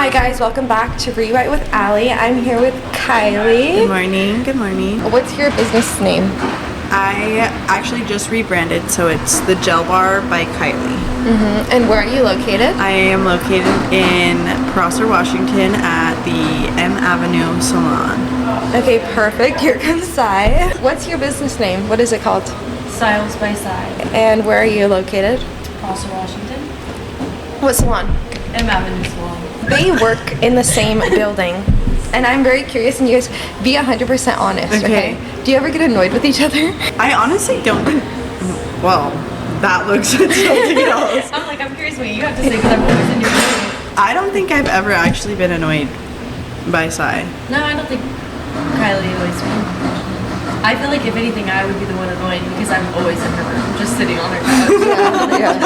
Hi guys, welcome back to Rewrite with Allie. I'm here with Kylie. Good morning, good morning. What's your business name? I actually just rebranded, so it's the Gel Bar by Kylie. And where are you located? I am located in Prosser, Washington at the M Avenue Salon. Okay, perfect. Here comes Sai. What's your business name? What is it called? Styles by Side, And where are you located? Prosser, Washington, What salon? M Avenue Salon. They work in the same building. And I'm very curious, and you guys be 100% honest, okay? Do you ever get annoyed with each other? I honestly don't think, well, that looks like something else. I'm curious what you have to say because I'm always in your business. I don't think I've ever actually been annoyed by Sai. No, I don't think Kylie annoys me. I feel like if anything, I would be the one annoyed because I'm always in her room, just sitting on her couch.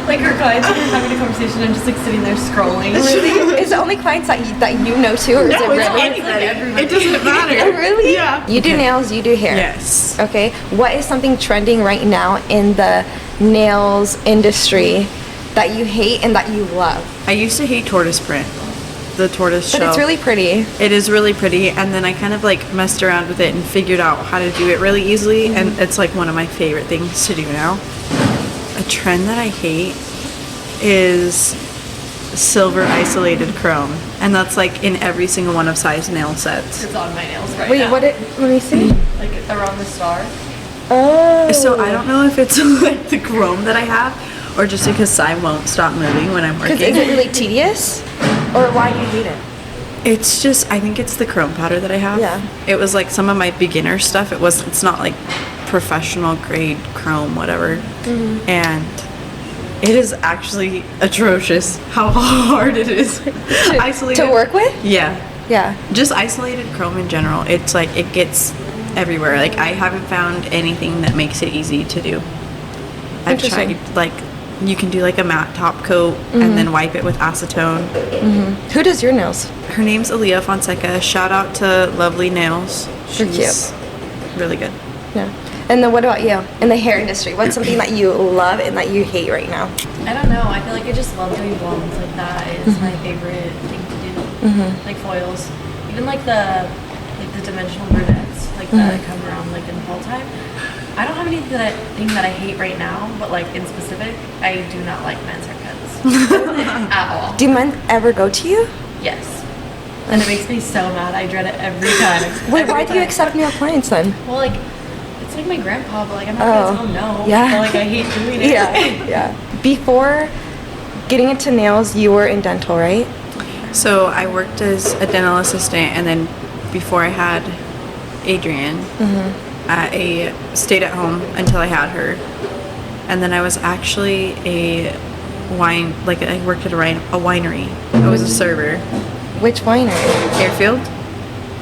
Like her clients are having a conversation, I'm just like sitting there scrolling. Really? Is it only clients that you know too, or is it No, it's really? anybody. everybody. It doesn't matter. Oh, really? Yeah. You do nails, you do hair. Yes. Okay. What is something trending right now in the nails industry that you hate and that you love? I used to hate tortoise print. The tortoise shell. But it's really pretty. It is really pretty, and then I kind of like messed around with it and figured out how to do it really easily, and it's like one of my favorite things to do now. A trend that I hate is silver isolated chrome, and that's like in every single one of Sai's nail sets. It's on my nails right Wait, now. let me see. Like around the star. Oh. So I don't know if it's like the chrome that I have, or just because Sai won't stop moving when I'm working. Because is it really tedious? Or why do you hate it? It's just, I think it's the chrome powder that I have. Yeah. It was like some of my beginner stuff. It's not like professional grade chrome, whatever. And it is actually atrocious how hard it is. Isolated. To work with? Yeah. Yeah. Just isolated chrome in general. It's like, it gets everywhere. Like, I haven't found anything that makes it easy to do. I've Interesting. tried, like, you can do like a matte top coat and then wipe it with acetone. Who does your nails? Her name's Aaliyah Fonseca. Shout out to Lovely Nails. They're She's really good. Yeah. And then what about you? In the hair industry, what's something that you love and that you hate right now? I don't know. I feel like I just love doing blondes. Like that is my favorite thing to do. Like foils, even like the dimensional brunettes, like that come around like in the fall time. I don't have anything that I hate right now, but like in specific, I do not like men's haircuts at all. Do men ever go to you? Yes, and it makes me so mad. I dread it every time. Wait, Every why do you time. accept new clients then? Well, like it's like my grandpa, but like I'm not gonna tell him no. Yeah. But, like I hate doing it. Yeah. Before getting into nails, you were in dental, right? So I worked as a dental assistant, and then before I had Adrian, I stayed at home until I had her. And then I was actually I worked at a winery. I was a server. Which winery? Airfield.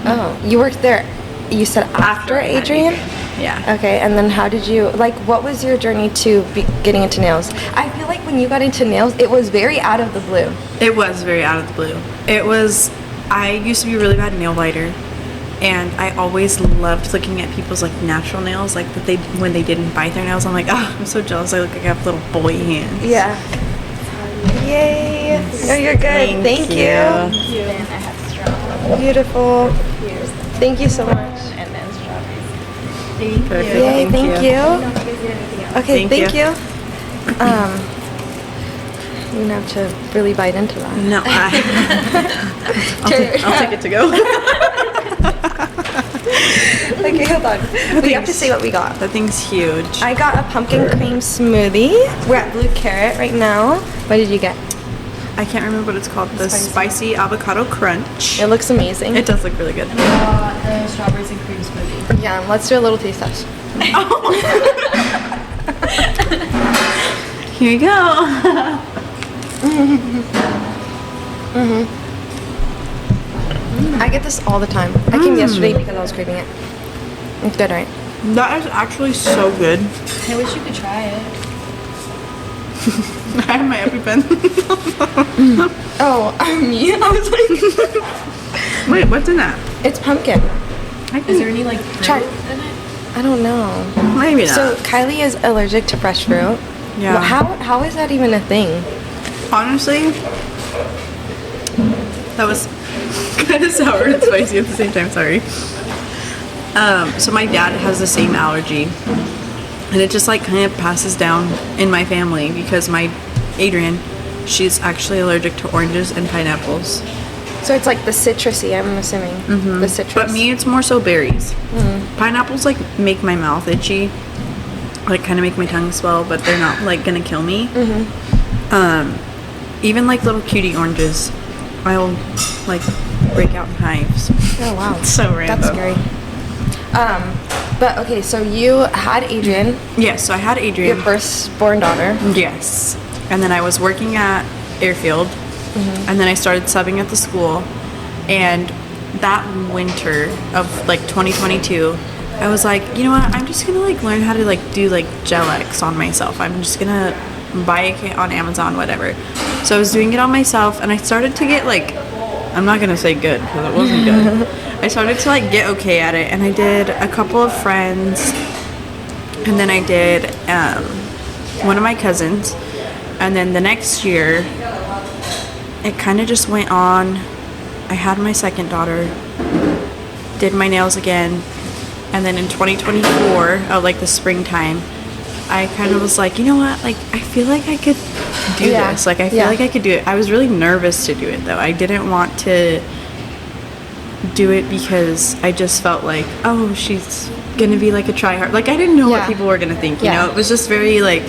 Oh, you worked there. You said after I had Adrian? Yeah. Okay, and then how did you, like, what was your journey to getting into nails? I feel like when you got into nails, it was very out of the blue. It was very out of the blue. I used to be a really bad nail biter, and I always loved looking at people's like natural nails, like when they didn't bite their nails. I'm like, oh, I'm so jealous. I look like I have little boy hands. Yeah. Yay. No, you're good. Thank you. Then I have strawberries. Beautiful. Here's Thank you so much. and then strawberries. Perfect. Yay, thank you. Okay, Thank thank you. you. You have to really bite into that. No, I'll take it to go. Okay, hold on. We have to say what we got. That thing's huge. I got a pumpkin cream smoothie. We're at Blue Carrot right now. What did you get? I can't remember what it's called. The spicy avocado crunch. It looks amazing. It does look really good. The strawberries and cream smoothie. Yeah, let's do a little taste test. Here you go. I get this all the time. I came yesterday because I was craving it. It's good, right? That is actually so good. I wish you could try it. I have my EpiPen. Oh, me? I was like... Wait, what's in that? It's pumpkin. Is there any like Try- fruit in it? I don't know. Maybe not. So Kylie is allergic to fresh fruit. Yeah. How is that even a thing? Honestly, That was kind of sour and spicy at the same time, sorry. So my dad has the same allergy. And it just like kind of passes down in my family because my Adrian, she's actually allergic to oranges and pineapples. So it's like the citrusy, I'm assuming. The citrus. But me, it's more so berries. Pineapples like make my mouth itchy, like kind of make my tongue swell, but they're not like gonna kill me. Even like little cutie oranges, I'll like break out in hives. Oh wow. It's so random. That's scary. But okay, so you had Adrian, Yes, so I had Adrian. your firstborn daughter. Yes. And then I was working at Airfield, and then I started subbing at the school. And that winter of like 2022, I was like, you know what? I'm just gonna like learn how to like do like gel X on myself. I'm just gonna buy a kit on Amazon, whatever. So I was doing it on myself, and I started to get like, I'm not gonna say good because it wasn't good. I started to like get okay at it, and I did a couple of friends, and then I did one of my cousins, and then the next year it kind of just went on. I had my second daughter, did my nails again, and then in 2024 like the springtime, I kind of was like, you know what, like I feel like I could do this, like I feel like I could do it. I was really nervous to do it though. I didn't want to do it because I just felt like, oh, she's gonna be like a tryhard. Like I didn't know what people were gonna think, you know. It was just very like,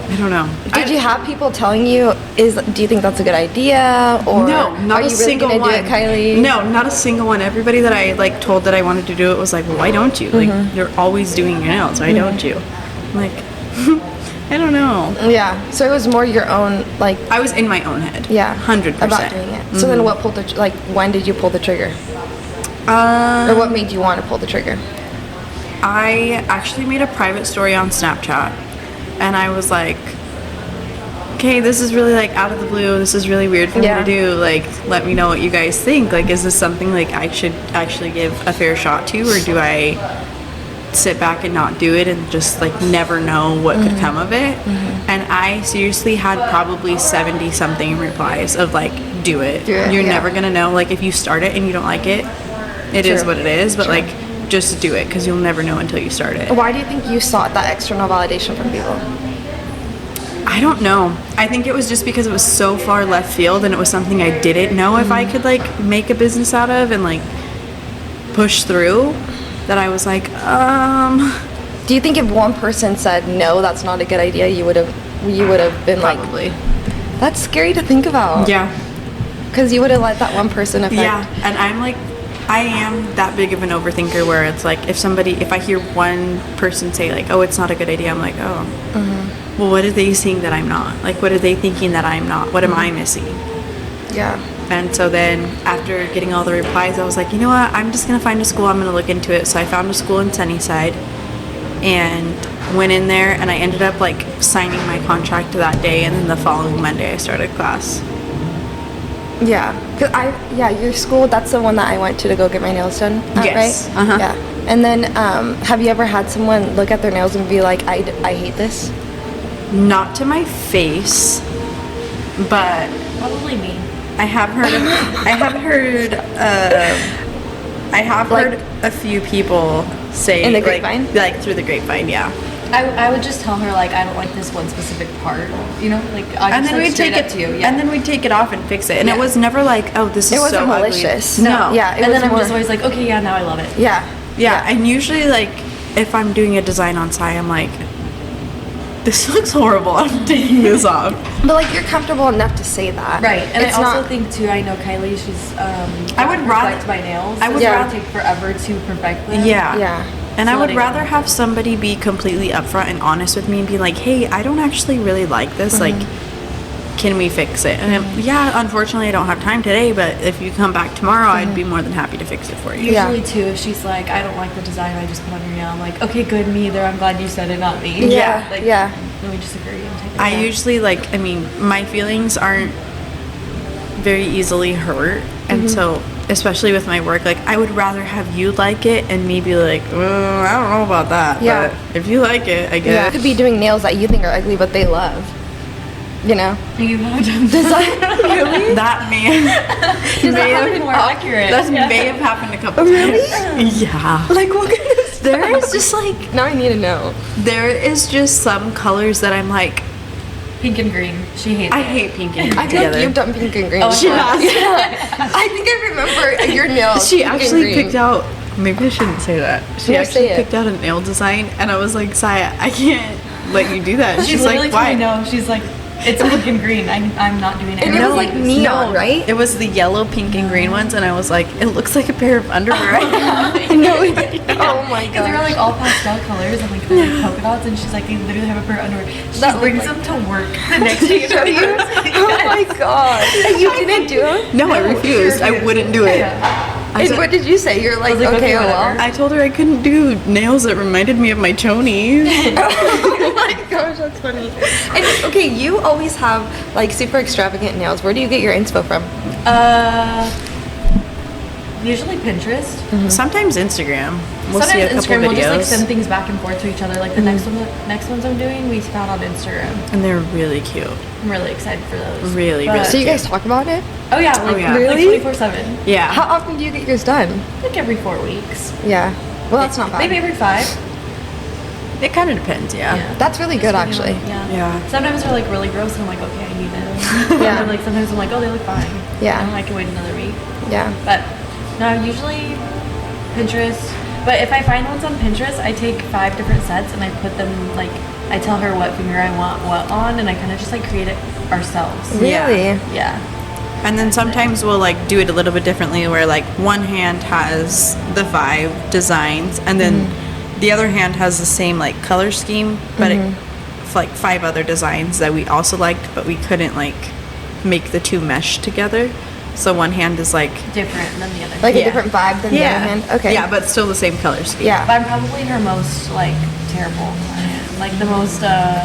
I don't know. Did you have people telling you, do you think that's a good idea, or no, not are a you really single gonna one. do it, Kylie? No, not a single one. Everybody that I like told that I wanted to do it was like, well, why don't you? Like you're always doing your nails. Why don't you? I'm like, I don't know. Yeah. So it was more your own, like. I was in my own head. Yeah. 100%. About doing it. So then, what pulled the when did you pull the trigger, or what made you want to pull the trigger? I actually made a private story on Snapchat, and I was like, okay, this is really like out of the blue. This is really weird for me to do. Like, let me know what you guys think. Like, is this something like I should actually give a fair shot to, or do I sit back and not do it and just like never know what could come of it? And I seriously had probably 70 something replies of like, do it. You're never gonna know. Like, if you start it and you don't like it, it is what it is. But like, just do it, because you'll never know until you start it. Why do you think you sought that external validation from people? I don't know. I think it was just because it was so far left field, and it was something I didn't know if I could like make a business out of and like push through, that I was like, Do you think if one person said no, that's not a good idea, you would have been probably. like, that's scary to think about. Yeah. Because you would have let that one person affect. Yeah, and I am that big of an overthinker where it's like, if I hear one person say like, oh, it's not a good idea, I'm like, oh, well, what are they seeing that I'm not? Like, what are they thinking that I'm not? What am I missing? Yeah. And so then after getting all the replies, I was like, you know what, I'm just gonna find a school, I'm gonna look into it. So I found a school in Sunnyside and went in there, and I ended up like signing my contract that day, and then the following Monday I started class. Yeah, cause your school, that's the one that I went to go get my nails done at, Yes. right? Yeah. And then, have you ever had someone look at their nails and be like, I hate this? Not to my face, but Probably me. I have heard a few people say, In the grapevine? like through the grapevine, yeah. I would just tell her like I don't like this one specific part, you know, like I And just then like, we'd straight take up it to you, yeah. and then we'd take it off and fix it, and it was never like, oh, this is It wasn't so ugly. malicious. No, Yeah, and then I'm just always like, okay, yeah, now I love it. Yeah. yeah, and usually like if I'm doing a design on site, I'm like, this looks horrible, I'm taking this off. But like, you're comfortable enough to say that. Right, and It's I also not- think too, I know Kylie, she's I would rather- perfect my nails. I would so rather- it would take forever to perfect them. Yeah. Yeah. And So I would letting rather go. have somebody be completely upfront and honest with me and be like, hey, I don't actually really like this. Like, can we fix it? And unfortunately, I don't have time today, but if you come back tomorrow, I'd be more than happy to fix it for you. Yeah. Usually too, if she's like, I don't like the design I just put on your nail, I'm like, okay, good, me either. I'm glad you said it, not me. Yeah. Like, Yeah. Then we just agree and take it. I usually my feelings aren't very easily hurt. And so, especially with my work, like, I would rather have you like it and me be like, well, I don't know about that. Yeah. But if you like it, I Yeah. guess. You could be doing nails that you think are ugly, but they love. You know? You have done Design. Really? That may that been more accurate? That Yeah. may have happened a couple Really? times. Yeah. Like what kind of stuff? There is just like Now I need to know. there is just some colors that I'm like, Pink and green. She hates I it. hate pink and green I feel like together. you've done pink and green. Oh, before. has. Yeah. I think I remember your nails. She pink and actually green. picked out. Maybe I shouldn't say that. She No, actually say it. picked out a nail design, and I was like, Saya, I can't let you do that. And She she's literally like, why? told me no. She's like, it's pink and green. I'm not doing it. And it was like neon, right? It was the yellow, pink, and green ones, and I was like, it looks like a pair of underwear. No, oh my Because they were god. like all pastel colors and like they're like polka dots, and she's like, they literally have a pair of underwear. She That brings looked them to work the next day. Show you? Oh my god. And you didn't do them? No, I refused. I wouldn't do it. I And said- what did you say? You're like, was like, okay, okay, oh well. whatever. I told her I couldn't do nails that reminded me of my chonies. Oh my gosh, that's funny. And okay, you always have like super extravagant nails. Where do you get your inspo from? Usually Pinterest. Sometimes Instagram. We'll see a Sometimes couple Instagram will just like videos, send things back and forth to each other. Like the next ones I'm doing, we found on Instagram. and they're really cute. I'm really excited for those. Really, But- really So you guys talk about it? Oh yeah, like, yeah. like Really? 24/7. Yeah. How often do you get yours done? Like every 4 weeks. Yeah. Well, that's not bad. Maybe every 5. It kind of depends. Yeah. That's really good, actually. Yeah. Yeah. Sometimes they're like really gross, and I'm like, okay, I need them. Yeah. And like sometimes I'm like, oh, they look fine. Yeah. You know, I can wait another week. Yeah. But no, usually Pinterest. But if I find ones on Pinterest, I take 5 different sets and I put them like, I tell her what finger I want what on, and I kind of just like create it ourselves. Really? Yeah. And then sometimes we'll like do it a little bit differently, where like one hand has the 5 designs, and then the other hand has the same like color scheme, but like 5 other designs that we also liked, but we couldn't like make the 2 mesh together. So one hand is like Different than the other. Like Yeah. a different vibe than the other hand? Okay. Yeah, but still the same color scheme. Yeah. But I'm probably her most like terrible client. Like the most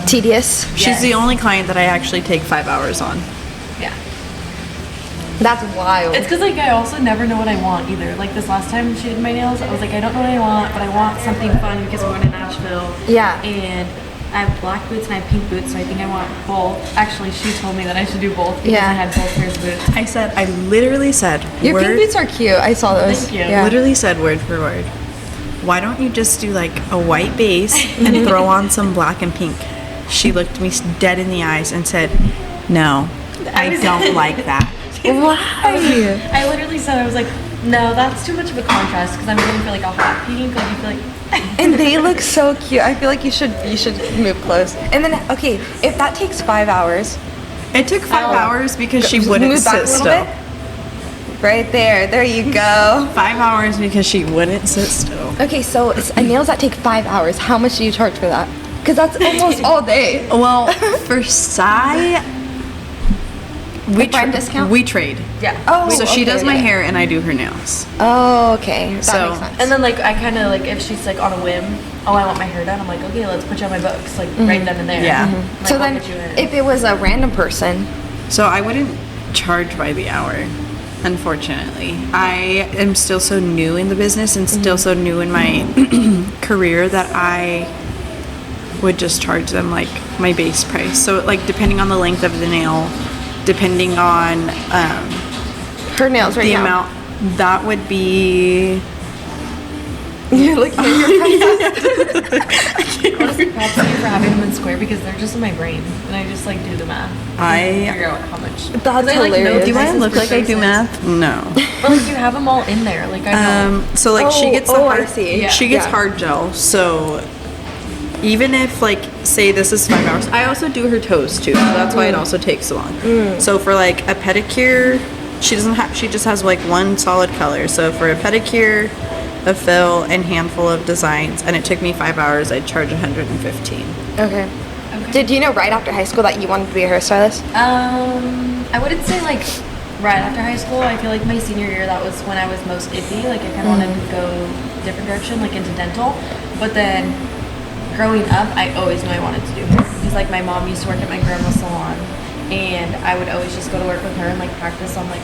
Tedious. She's the Yes. only client that I actually take 5 hours on. yeah. That's wild. It's because like I also never know what I want either. Like this last time she did my nails, I was like, I don't know what I want, but I want something fun because we're going to Nashville. Yeah. And I have black boots and I have pink boots, so I think I want both. Actually, she told me that I should do both because Yeah. I had both pairs of boots. I literally said, Your word, pink boots are cute. I saw those. Thank you. Yeah. literally said word for word, why don't you just do like a white base and throw on some black and pink? She looked me dead in the eyes and said, no, I don't like that. Why? I literally said, I was like, no, that's too much of a contrast because I'm going for like a hot pink. Like you feel like. And they look so cute. I feel like you should move close. And then okay, if that takes 5 hours, It took 5 Oh. hours because she Just wouldn't move back sit a little still. bit. Right there. There you go. 5 hours because she wouldn't sit still. Okay, so it's nails that take 5 hours. How much do you charge for that? Because that's almost all day. Well, for Sai, we Like brand discount? We trade. Yeah. Oh, So she okay, does my okay. hair and I do her nails. Oh, okay. That So- makes sense. And then like I kind of like if she's like on a whim, oh I want my hair done, I'm like okay, let's put you on my books, like right then and there. Yeah. Like, so I'll then, get you in. if it was a random person, So I wouldn't charge by the hour, unfortunately. I am still so new in the business and still so new in my career that I would just charge them like my base price. So like depending on the length of the nail, depending on her nails right the now. amount, that would be You're looking at your Honestly, props to you for having them in square because they're just in my brain and I just like do the math. I- figure out how much. That's 'Cause I, like, know hilarious. do I prices look for like I do bracelets. math? No. But like you have them all in there. Like I know. So like she gets the Oh, I hard, see. Yeah. she gets Yeah. hard gel. So even if like say this is 5 hours, I also do her toes too. So that's why it also takes so long. So for like a pedicure, she doesn't have. She just has like one solid color. So for a pedicure, a fill, and handful of designs, and it took me 5 hours, I'd charge 115. Okay. Did you know right after high school that you wanted to be a hairstylist? I wouldn't say like right after high school. I feel like my senior year, that was when I was most iffy. Like I kind of wanted to go a different direction, like into dental. But then growing up, I always knew I wanted to do hair because like my mom used to work at my grandma's salon, and I would always just go to work with her and like practice on like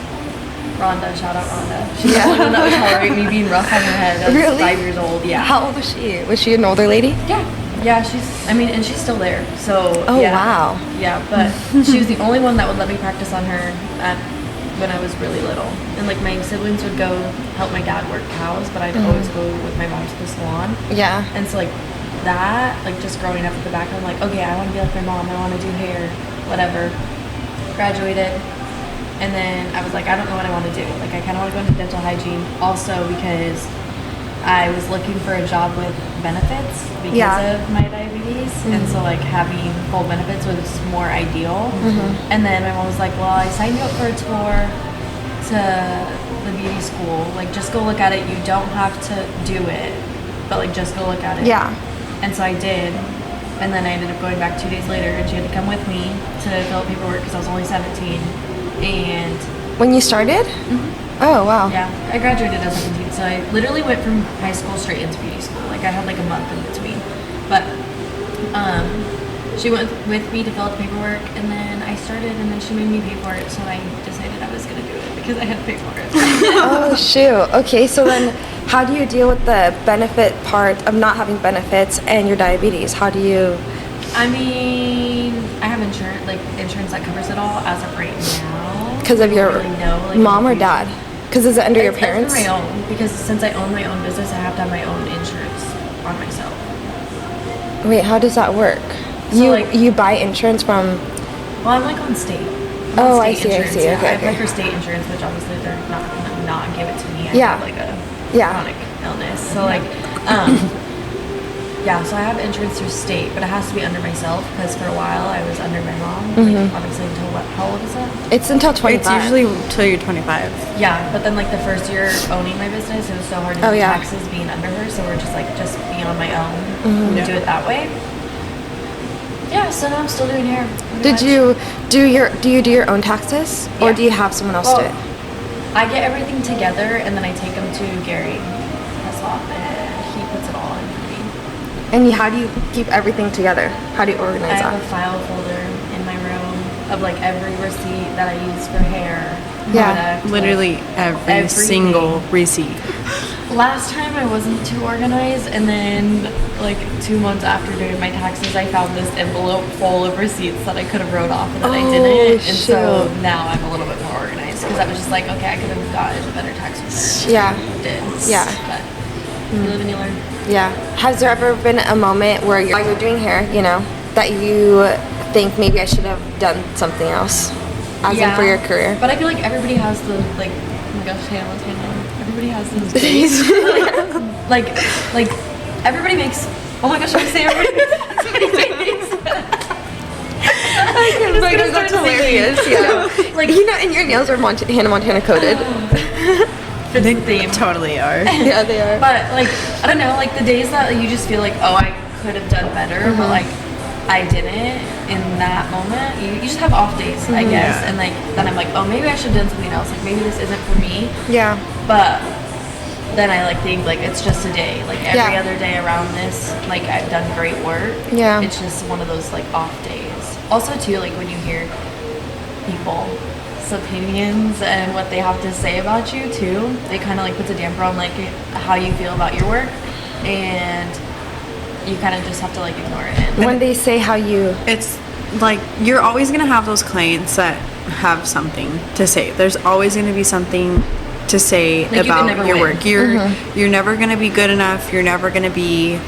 Rhonda. Shout out Rhonda. She's the only one that would tolerate me being rough on her head. I was Really? 5 years old. Yeah. How old was she? Was she an older lady? Yeah. Yeah, and she's still there. So Oh, yeah. wow. Yeah, but she was the only one that would let me practice on her when I was really little. And like my siblings would go help my dad work cows, but I'd always go with my mom to the salon. Yeah. And so like that, like just growing up at the back, I'm like, okay, I want to be like my mom. I want to do hair, whatever. Graduated. And then I was like, I don't know what I want to do. Like I kind of want to go into dental hygiene also because I was looking for a job with benefits because of my diabetes. And so like having full benefits was more ideal. And then my mom was like, well, I signed you up for a tour to the beauty school. Like just go look at it. You don't have to do it, but like just go look at it. Yeah. And so I did. And then I ended up going back 2 days later and she had to come with me to fill out paperwork because I was only 17. And When you started? Oh, wow. yeah, I graduated at 17, so I literally went from high school straight into beauty school. Like I had like a month in between. But she went with me to fill out the paperwork, and then I started, and then she made me pay for it, so I decided I was gonna do it because I had to pay for it. Oh, shoot. Okay, so then how do you deal with the benefit part of not having benefits and your diabetes? How do you... I mean, I have insurance that covers it all as of right now. Because of your I don't really know, like, mom or in the future. dad? Because is it under your It's parents? under my own, because since I own my own business, I have to have my own insurance on myself. Wait, how does that work? So, you buy insurance from... Well, I'm like on state. I'm Oh, on I state see, I insurance, see. yeah. Okay, I apply okay. for state insurance, which obviously they're not gonna not give it to me. I Yeah. have like a Yeah. chronic illness. So like, yeah, so I have insurance through state, but it has to be under myself because for a while I was under my mom. Like, obviously until what? How old is that? It's until 25. It's usually till you're 25. Yeah, but then like the first year owning my business, it was so hard to Oh, do yeah. taxes being under her. So we're just be on my own and do it that way. Yeah, so now I'm still doing hair. pretty much. Do you do your own taxes? Or Yeah. do you have someone else do Well, it? I get everything together and then I take them to Gary Heslop and he puts it all in for me. And how do you keep everything together? How do you I organize have a that? file folder in my room of like every receipt that I use for hair. Yeah. product, like, Literally every everything. single receipt. Last time I wasn't too organized, and then like 2 months after doing my taxes, I found this envelope full of receipts that I could have wrote off and that I Oh, didn't. And so shoot. now I'm a little bit more organized because I was just like, okay, I could have gotten a better tax return. Yeah. I did. Yeah. But you live and you learn. Yeah. Has there ever been a moment where while you're doing hair, that you think maybe I should have done something else? As in for your career? But I feel like everybody has the like. Oh my gosh, Hannah, what's going on? Everybody has those days. like everybody makes. Oh my gosh, I say everybody makes. Oh my gosh, that's hilarious. Yeah. Like and your nails are Hannah Montana coded. fits the theme. Totally are. Yeah, they are. But like I don't know, like the days that you just feel like, oh, I could have done better, but like I didn't in that moment. You just have off days, I guess, Yeah. and like then I'm like, oh, maybe I should have done something else. Like maybe this isn't for me. Yeah. But then I think like it's just a day. Like every Yeah. other day around this, like I've done great work. Yeah. It's just one of those like off days. Also too, like when you hear people's opinions and what they have to say about you too, it kind of like puts a damper on like how you feel about your work, and you kind of just have to like ignore it. When they say how you... It's like you're always gonna have those clients that have something to say. There's always gonna be something to say Like, you can about never your win. work. You're never gonna be good enough. You're never gonna be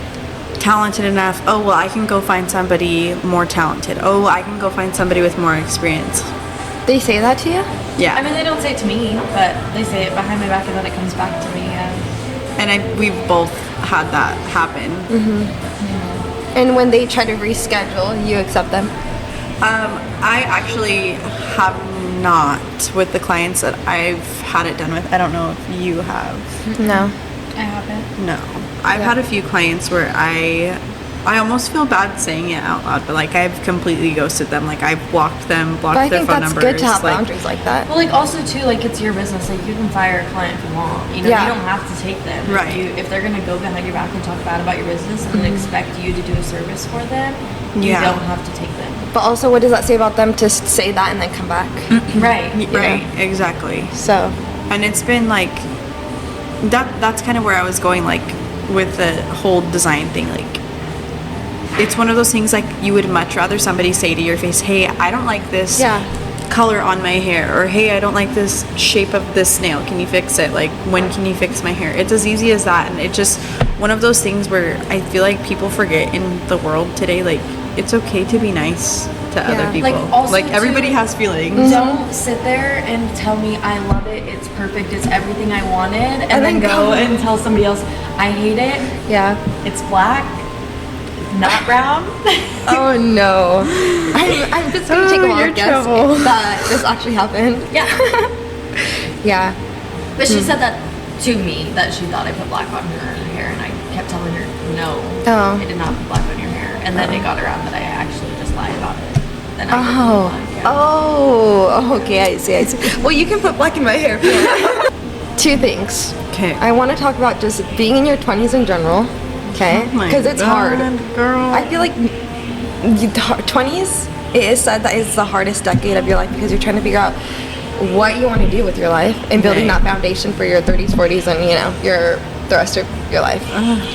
talented enough. Oh well, I can go find somebody more talented. Oh, I can go find somebody with more experience. They say that to you? Yeah. I mean, they don't say it to me, but they say it behind my back, and then it comes back to me. And we've both had that happen. And when they try to reschedule, you accept them? I actually have not with the clients that I've had it done with. I don't know if you have. No. I haven't. No. I've had a few clients where I almost feel bad saying it out loud, but like I've completely ghosted them. Like I've blocked them, blocked But I their think phone that's numbers. good to have like, boundaries like that. Well, like also too, like it's your business. Like you can fire a client if you want. You know, Yeah. you don't have to take them. Right. If they're gonna go behind your back and talk bad about your business and then expect you to do a service for them, you Yeah. don't have to take them. But also, what does that say about them to say that and then come back? Right. Right, exactly. So, And it's been like that's kind of where I was going, like with the whole design thing. Like it's one of those things like you would much rather somebody say to your face, hey, I don't like this color on my hair, or hey, I don't like this shape of this nail, can you fix it? Like, when can you fix my hair? It's as easy as that. And it's just one of those things where I feel like people forget in the world today, like, it's okay to be nice to other people. Like, also like everybody too, has feelings. Don't sit there and tell me I love it, it's perfect, it's everything I wanted, and then go and tell somebody else I hate it. Yeah. It's black, not brown. Oh no. I'm just gonna take a long guess that this actually happened. Yeah. Yeah. But she said that to me, that she thought I put black on her hair, and I kept telling her, no, I did not put black on your hair. And then it got around that I actually just lied about it. Then I okay, I see. Well, you can put black in my hair. Two things. Okay. I want to talk about just being in your 20s in general. Okay? Because it's hard. Girl. I feel like 20s, it is said that it's the hardest decade of your life because you're trying to figure out what you want to do with your life and building that foundation for your 30s, 40s, and the rest of your life.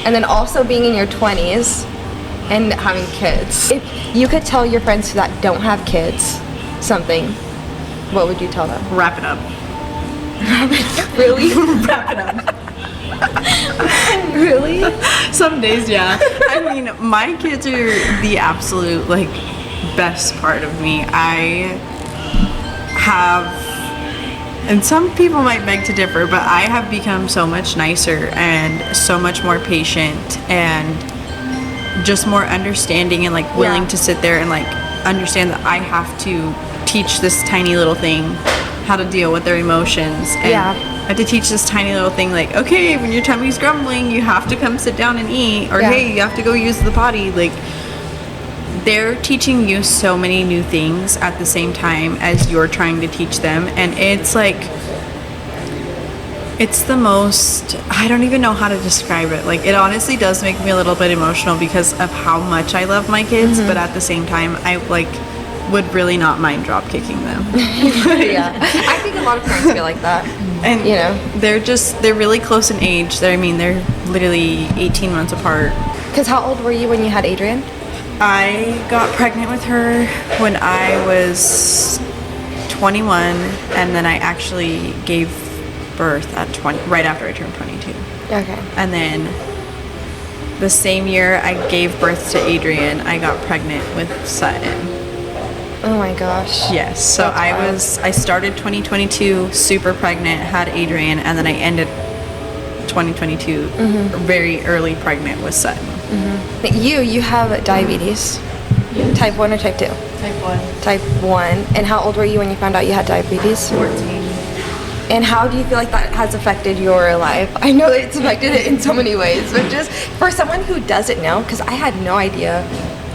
And then also being in your 20s and having kids. If you could tell your friends that don't have kids something, what would you tell them? Wrap it up. Really? Wrap it up. Really? Some days, yeah. I mean, my kids are the absolute, like, best part of me. I have, and some people might beg to differ, but I have become so much nicer and so much more patient and just more understanding and, like, willing to sit there and, like, understand that I have to teach this tiny little thing how to deal with their emotions. And I have to teach this tiny little thing, like, okay, when your tummy's grumbling, you have to come sit down and eat, or hey, you have to go use the potty. Like, they're teaching you so many new things at the same time as you're trying to teach them, and it's like, it's the most, I don't even know how to describe it. Like, it honestly does make me a little bit emotional because of how much I love my kids, but at the same time, I, like, would really not mind drop kicking them. I think a lot of parents feel like that. And they're really close in age. They're literally 18 months apart. Because how old were you when you had Adrian? I got pregnant with her when I was 21, and then I actually gave birth at 20, right after I turned 22. Okay. And then the same year I gave birth to Adrian, I got pregnant with Sutton. Oh my gosh. Yes. So I started 2022 super pregnant, had Adrian, and then I ended 2022 very early pregnant with Sutton. You have diabetes. Yes. Type 1 or type 2? Type 1. Type 1. And how old were you when you found out you had diabetes? 14. And how do you feel like that has affected your life? I know that it's affected it in so many ways, but just for someone who doesn't know, because I had no idea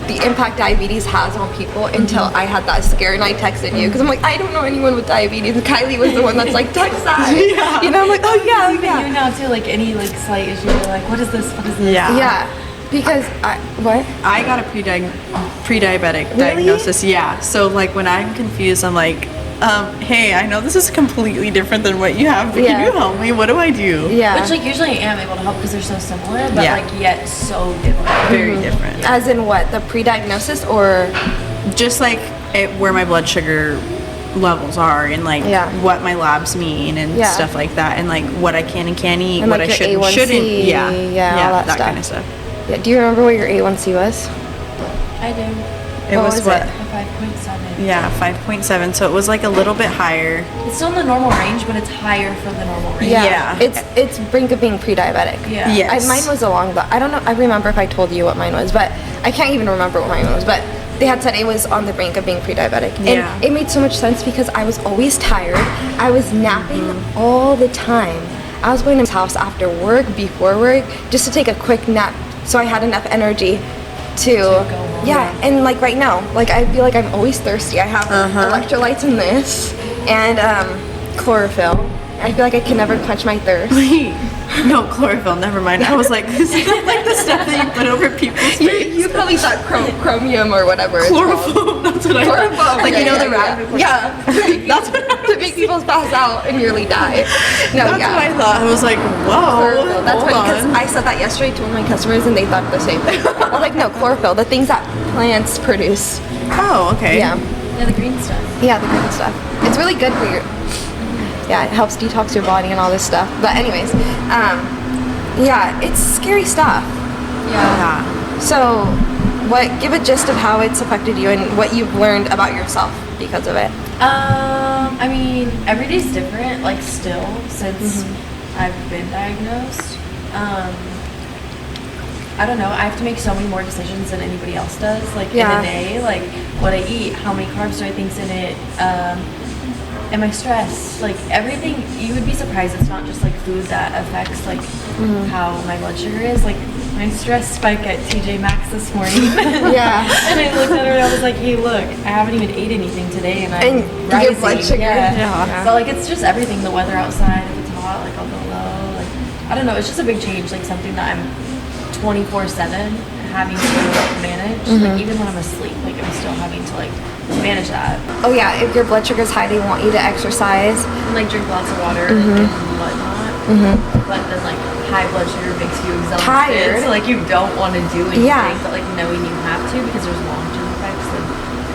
the impact diabetes has on people until I had that scare and I texted you because I'm like, I don't know anyone with diabetes, and Kylie was the one that's like, text that. You know, I'm like, oh yeah, Even you now too, like any like slight issue, you're like, what is this? What is this? Yeah. Because I got a pre-diabetic diagnosis. Yeah. So like when I'm confused, I'm like, hey, I know this is completely different than what you have, but can you help me? What do I do? Yeah. Which like usually I am able to help because they're so similar, but like yet so different. Very different. As in what? The pre-diagnosis or just like where my blood sugar levels are and like what my labs mean and stuff like that, and like what I can and can't eat, and what like I should and shouldn't. All that kind of stuff. Yeah. Do you remember what your A1C was? I do. It was what? A 5.7. Yeah, 5.7. So it was like a little bit higher. It's still in the normal range, but it's higher for the normal range. Yeah. It's brink of being pre-diabetic. Yeah. Yes. Mine was along the, I don't know, I remember if I told you what mine was, but I can't even remember what mine was, but they had said it was on the brink of being pre-diabetic. Yeah. And it made so much sense because I was always tired. I was napping all the time. I was going to his house after work, before work, just to take a quick nap so I had enough energy to go home. And like right now, like I feel like I'm always thirsty. I have electrolytes in this and chlorophyll. I feel like I can never quench my thirst. Wait, No, chlorophyll, never mind. I was like, this is like the stuff that you put over people's face. You probably thought chromium or whatever. Chlorophyll, that's what I thought. Chlorophyll. Like, Yeah, you know, yeah, the rabbit. Yeah. That's to make people pass out and nearly die. No, That's what I thought. I was like, whoa, Chlorophyll. That's hold because on. I said that yesterday to one of my customers and they thought the same thing. I was like, no, chlorophyll, the things that plants produce. Oh, okay. Yeah. Yeah, the green stuff. Yeah, the green stuff. It's really good for your. Yeah, it helps detox your body and all this stuff. But anyways, yeah, it's scary stuff. Yeah. So, give a gist of how it's affected you and what you've learned about yourself because of it. I mean, every day's different, like still, since I've been diagnosed. I don't know, I have to make so many more decisions than anybody else does, like in a day, like what I eat, how many carbs do I think's in it, am I stressed, like everything. You would be surprised it's not just like food that affects like how my blood sugar is. Like my stress spike at TJ Maxx this morning. Yeah. And I looked at her and I was like, hey look, I haven't even ate anything today and I'm And rising. your blood sugar. Yeah. So like it's just everything, the weather outside, if it's hot, like I'll go low, like I don't know, it's just a big change, like something that I'm 24/7 having to like manage. Like even when I'm asleep, like I'm still having to like manage that. Oh yeah, if your blood sugar's high, they want you to exercise. And like drink lots of water and whatnot. But then like high blood sugar makes you exhausted. Tired. So like you don't want to do anything, Yeah. but like knowing you have to because there's long-term effects of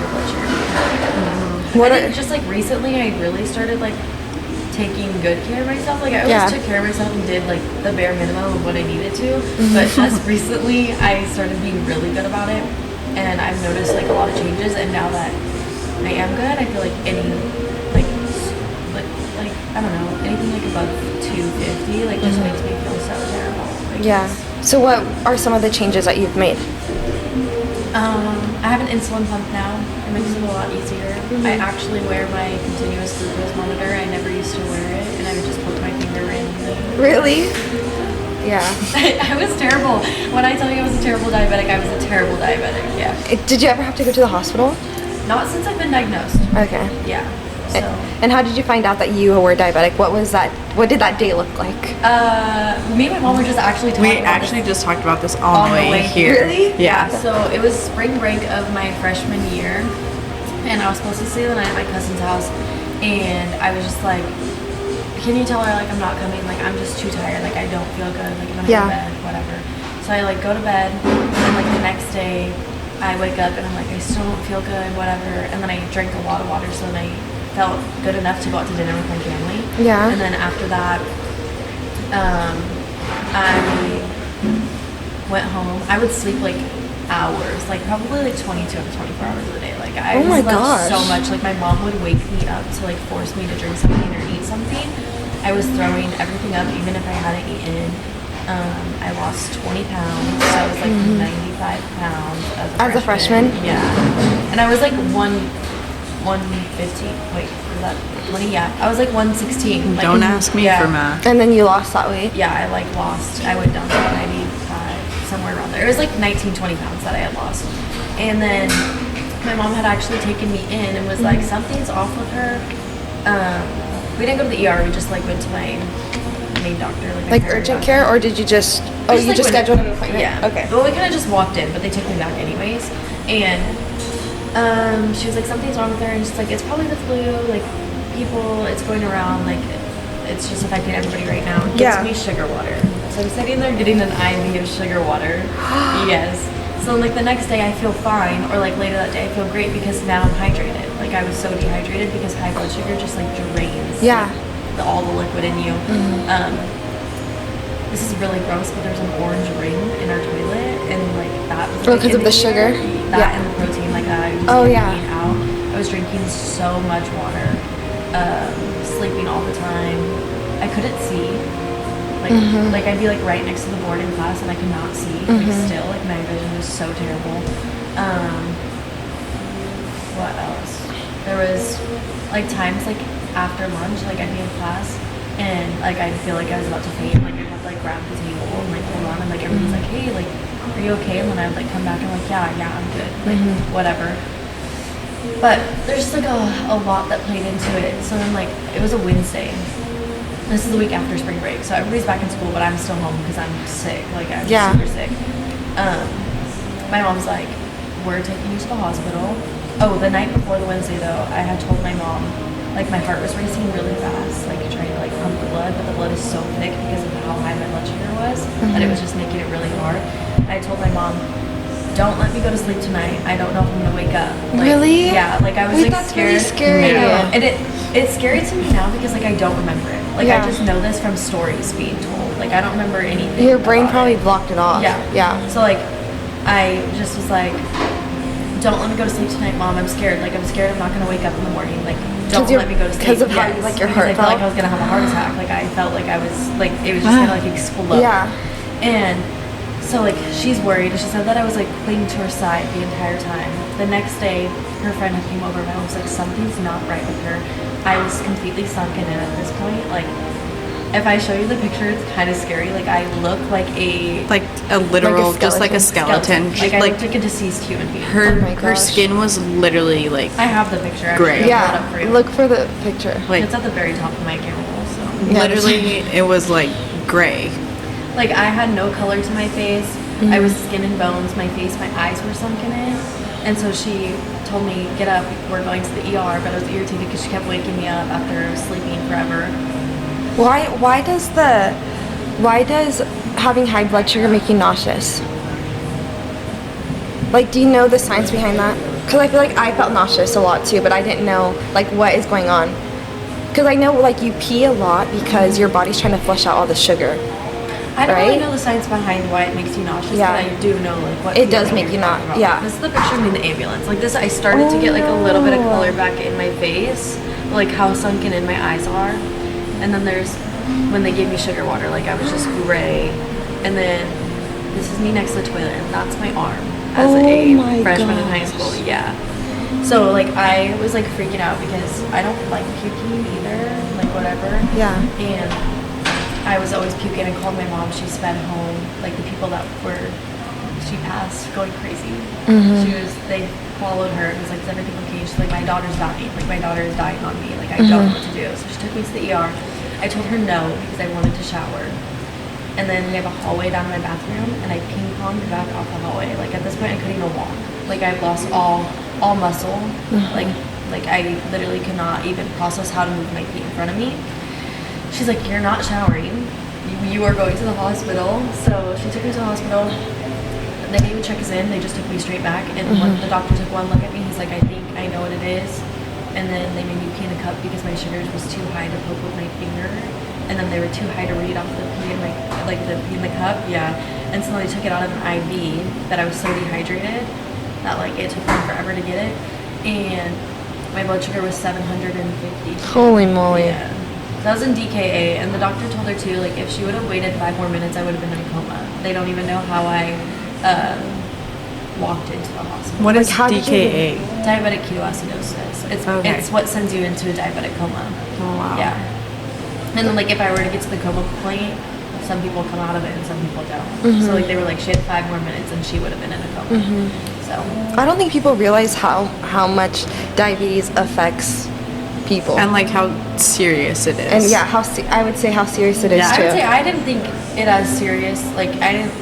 your blood sugar. What I are- think just like recently I really started like taking good care of myself. Like I always Yeah. took care of myself and did like the bare minimum of what I needed to. But just recently I started being really good about it. And I've noticed like a lot of changes, and now that I am good, I feel like any like I don't know, anything like above 250 like just makes me feel so terrible. Like, Yeah. So what are some of the changes that you've made? I have an insulin pump now. It makes it a lot easier. I actually wear my continuous glucose monitor. I never used to wear it, and I would just poke my finger randomly. Really? Yeah. I was terrible. When I tell you I was a terrible diabetic, I was a terrible diabetic. Yeah. Did you ever have to go to the hospital? Not since I've been diagnosed. Okay. Yeah. So. And how did you find out that you were diabetic? What was that? What did that day look like? Me and my mom were just actually talking We about actually this just talked about this on the way here. Really? Yeah. So it was spring break of my freshman year, and I was supposed to stay the night at my cousin's house, and I was just like, can you tell her like I'm not coming? Like I'm just too tired. Like I don't feel good. Like I'm gonna go to bed, whatever. So I like go to bed, and then like the next day, I wake up and I'm like I still don't feel good, whatever. And then I drank a lot of water, so then I felt good enough to go out to dinner with my family. Yeah. And then after that, I went home. I would sleep like hours, like probably like 22 to 24 hours a day. Like I Oh my slept gosh. so much. Like my mom would wake me up to like force me to drink something or eat something. I was throwing everything up, even if I hadn't eaten. I lost 20 pounds, so I was like 95 pounds As a freshman? Yeah. And I was like 115. Wait, is that 20? Yeah. I was like 116. Like, Don't ask me for math. And then you lost that weight. Yeah, I like lost. I went down to like 95, somewhere around there. It was like 19, 20 pounds that I had lost. And then my mom had actually taken me in and was like, something's off with her. We didn't go to the ER. We just like went to my main doctor. Like my urgent doctor. care, or did you just? Oh, Just, you like, just went- scheduled an appointment. Yeah. Okay. Well, we kind of just walked in, but they took me back anyways. And she was like, something's wrong with her, and she's like, it's probably the flu. Like, people, it's going around. Like, it's just affecting everybody right now. Gives Yeah. me sugar water. So I'm sitting there getting an IV of sugar water. Yes. So like the next day I feel fine, or like later that day I feel great because now I'm hydrated. Like I was so dehydrated because high blood sugar just like drains. Yeah. Like, all the liquid in you. This is really gross, but there's an orange ring in our toilet, and like that was Oh, 'cause of the sugar? That Yeah. and the protein, like I was Oh, yeah. eating out. I was drinking so much water, sleeping all the time. I couldn't see. Like I'd be like right next to the board in class, and I could not see. Like still, like my vision was so terrible. What else? There was like times like after lunch, like I'd be in class, and like I'd feel like I was about to faint. Like I'd have to like grab the table and like hold on, and like everybody's like, hey, like, are you okay? And then I would like come back and I'm like, yeah, I'm good. Like whatever. But there's just like a lot that played into it. So then like it was a Wednesday, This is the week after spring break, so everybody's back in school, but I'm still home because I'm sick. Like, I'm Yeah. super sick. My mom's like, we're taking you to the hospital. Oh, the night before the Wednesday, though, I had told my mom, like, my heart was racing really fast, like, trying to, like, pump the blood, but the blood is so thick because of how high my blood sugar was that it was just making it really hard. I told my mom, don't let me go to sleep tonight. I don't know if I'm gonna wake up. Like, Really? Yeah, like, I was, Wait, like, that's scared. really scary. I know. And it's scary to me now because, like, I don't remember it. Like, Yeah. I just know this from stories being told. Like, I don't remember anything. Your brain about probably it. blocked it off. Yeah. Yeah. So, like, I just was like, don't let me go to sleep tonight, Mom. I'm scared. Like, I'm scared I'm not going to wake up in the morning. Like, don't let me go to sleep. Because of how you, like, your heart I felt like I felt? was going to have a heart attack. Like, I felt like I was, like, it was just going to, like, explode. Yeah. And so, like, she's worried. She said that I was, like, clinging to her side the entire time. The next day, her friend had came over and I was like, something's not right with her. I was completely sunken in at this point. Like, if I show you the picture, it's kind of scary. Like, I look like a literal, just like a skeleton. Like, I looked like a deceased human being. her Oh my her gosh. skin was literally like I have the picture. Gray. Actually. I'll pull it up for Yeah. you. Look for the picture. like It's at the very top of my camera roll. So, Yeah, literally it was like gray. like, I had no color to my face. I was skin and bones. My face, my eyes were sunken in. And so she told me, get up, we're going to the ER. But I was irritated because she kept waking me up after sleeping forever. Why does having high blood sugar make you nauseous? Like, do you know the science behind that? Because I feel like I felt nauseous a lot too, but I didn't know, like, what is going on. Because I know, like, you pee a lot because your body's trying to flush out all the sugar. I don't really Right? know the science behind why it makes you nauseous, Yeah. but I do know, like, what It does feeling make you're you talking about. yeah. This is the picture of me in the ambulance. Like, this, I started to get, like, a little bit of color back in my face, like, how sunken in my eyes are. And then there's when they gave me sugar water, like, I was just gray. And then this is me next to the toilet, and that's my arm as Oh a my freshman in high gosh. school. Yeah. So, like, I was, like, freaking out because I don't like puking either, like, whatever. Yeah. And I was always puking. I called my mom. She sped home. Like, the people that she passed going crazy. They followed her. It was like, is everything okay? She's like, my daughter's dying. Like, my daughter is dying on me. Like, I don't know what to do. So she took me to the ER. I told her no because I wanted to shower. And then we have a hallway down to my bathroom, and I ping-ponged back off the hallway. Like, at this point, I couldn't even walk. Like, I've lost all muscle. Like I literally could not even process how to move my feet in front of me. She's like, you're not showering. You are going to the hospital. So she took me to the hospital. They didn't even check us in. They just took me straight back. And when the doctor took one look at me, he's like, I think I know what it is. And then they made me pee in a cup because my sugars was too high to poke with my finger. And then they were too high to read off the pee in the pee in the cup. Yeah. And so they took it out of an IV that I was so dehydrated that, like, it took me forever to get it. And my blood sugar was 750. Holy moly. Yeah. That was in DKA, and the doctor told her too, like, if she would have waited 5 more minutes, I would have been in a coma. They don't even know how I walked into the hospital. What is Like, how did you- DKA? Diabetic ketoacidosis. Okay. It's what sends you into a diabetic coma. Oh wow. Yeah. And then, like, if I were to get to the coma point, some people come out of it and some people don't. So, like, they were like, she had 5 more minutes and she would have been in a coma. So, I don't think people realize how much diabetes affects people. And like how serious it is. And yeah, I would say how serious it is Yeah. I too. would say I didn't think it as serious. Like, I didn't.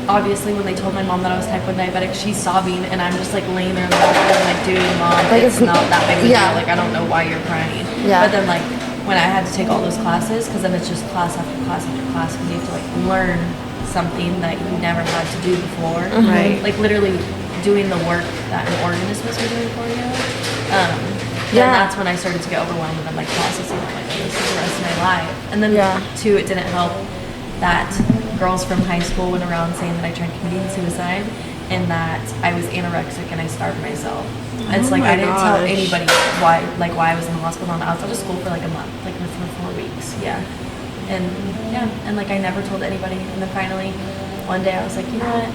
Obviously, when they told my mom that I was type 1 diabetic, she's sobbing, and I'm just like laying there in the hospital, like, dude, mom, Like, it's not that big of a yeah. deal. Like, I don't know why you're crying. Yeah. But then, like, when I had to take all those classes, because then it's just class after class after class, because you have to, like, learn something that you never had to do before. Right. Like, literally doing the work that an organist was supposed to be doing for you. Yeah. And that's when I started to get overwhelmed, and I'm like processing, I'm like, this is the rest of my life. And then, Yeah. too, it didn't help that girls from high school went around saying that I tried committing suicide and that I was anorexic and I starved myself. It's like, my I didn't tell gosh. anybody why I was in the hospital, and I was out of school for like a month, like for 4 weeks. Yeah. And like, I never told anybody. And then finally, one day I was like, you know what?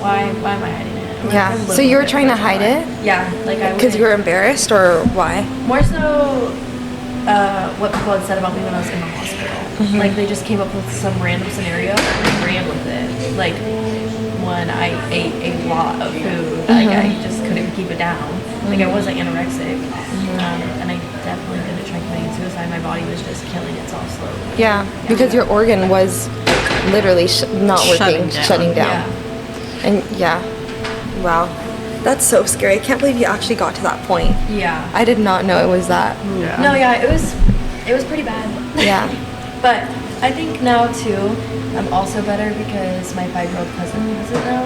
Why am I hiding it? I'm Yeah. gonna live So you with were trying to for my hide life. it? Yeah. Like, I Because you were embarrassed, or why? more so what people had said about me when I was in the hospital. Like, they just came up with some random scenario and I ran with it. Like, when I ate a lot of food, like, I just couldn't keep it down. Like, I wasn't anorexic, and I definitely going to try committing suicide. My body was just killing itself slowly. Yeah, because your organ was literally not working, shutting down. Yeah. And yeah, wow. That's so scary. I can't believe you actually got to that point. Yeah. I did not know it was that. Yeah. No, yeah, it was pretty bad. Yeah. But I think now too, I'm also better because my 5-year-old cousin has it now,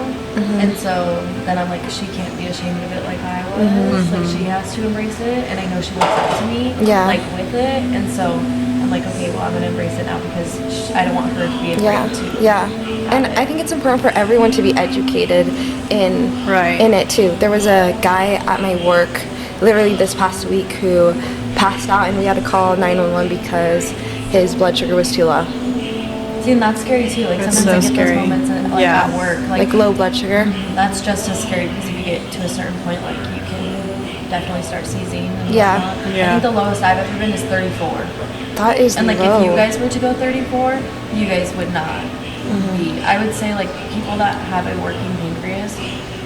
and so then I'm like, she can't be ashamed of it like I was. Like she has to embrace it, and I know she looks up to me, like with it, and so I'm like, okay, well I'm gonna embrace it now because I don't want her to be afraid too. Yeah. And I think it's important for everyone to be educated in it too. There was a guy at my work literally this past week who passed out, and we had to call 911 because his blood sugar was too low. See, and that's scary too. Like sometimes I get those moments at work, like low blood sugar. That's just as scary because if you get to a certain point, like you can definitely start seizing. And Yeah. whatnot. I think the lowest I've ever been is 34. That is And like low. if you guys were to go 34, you guys would not be. I would say like people that have a working pancreas,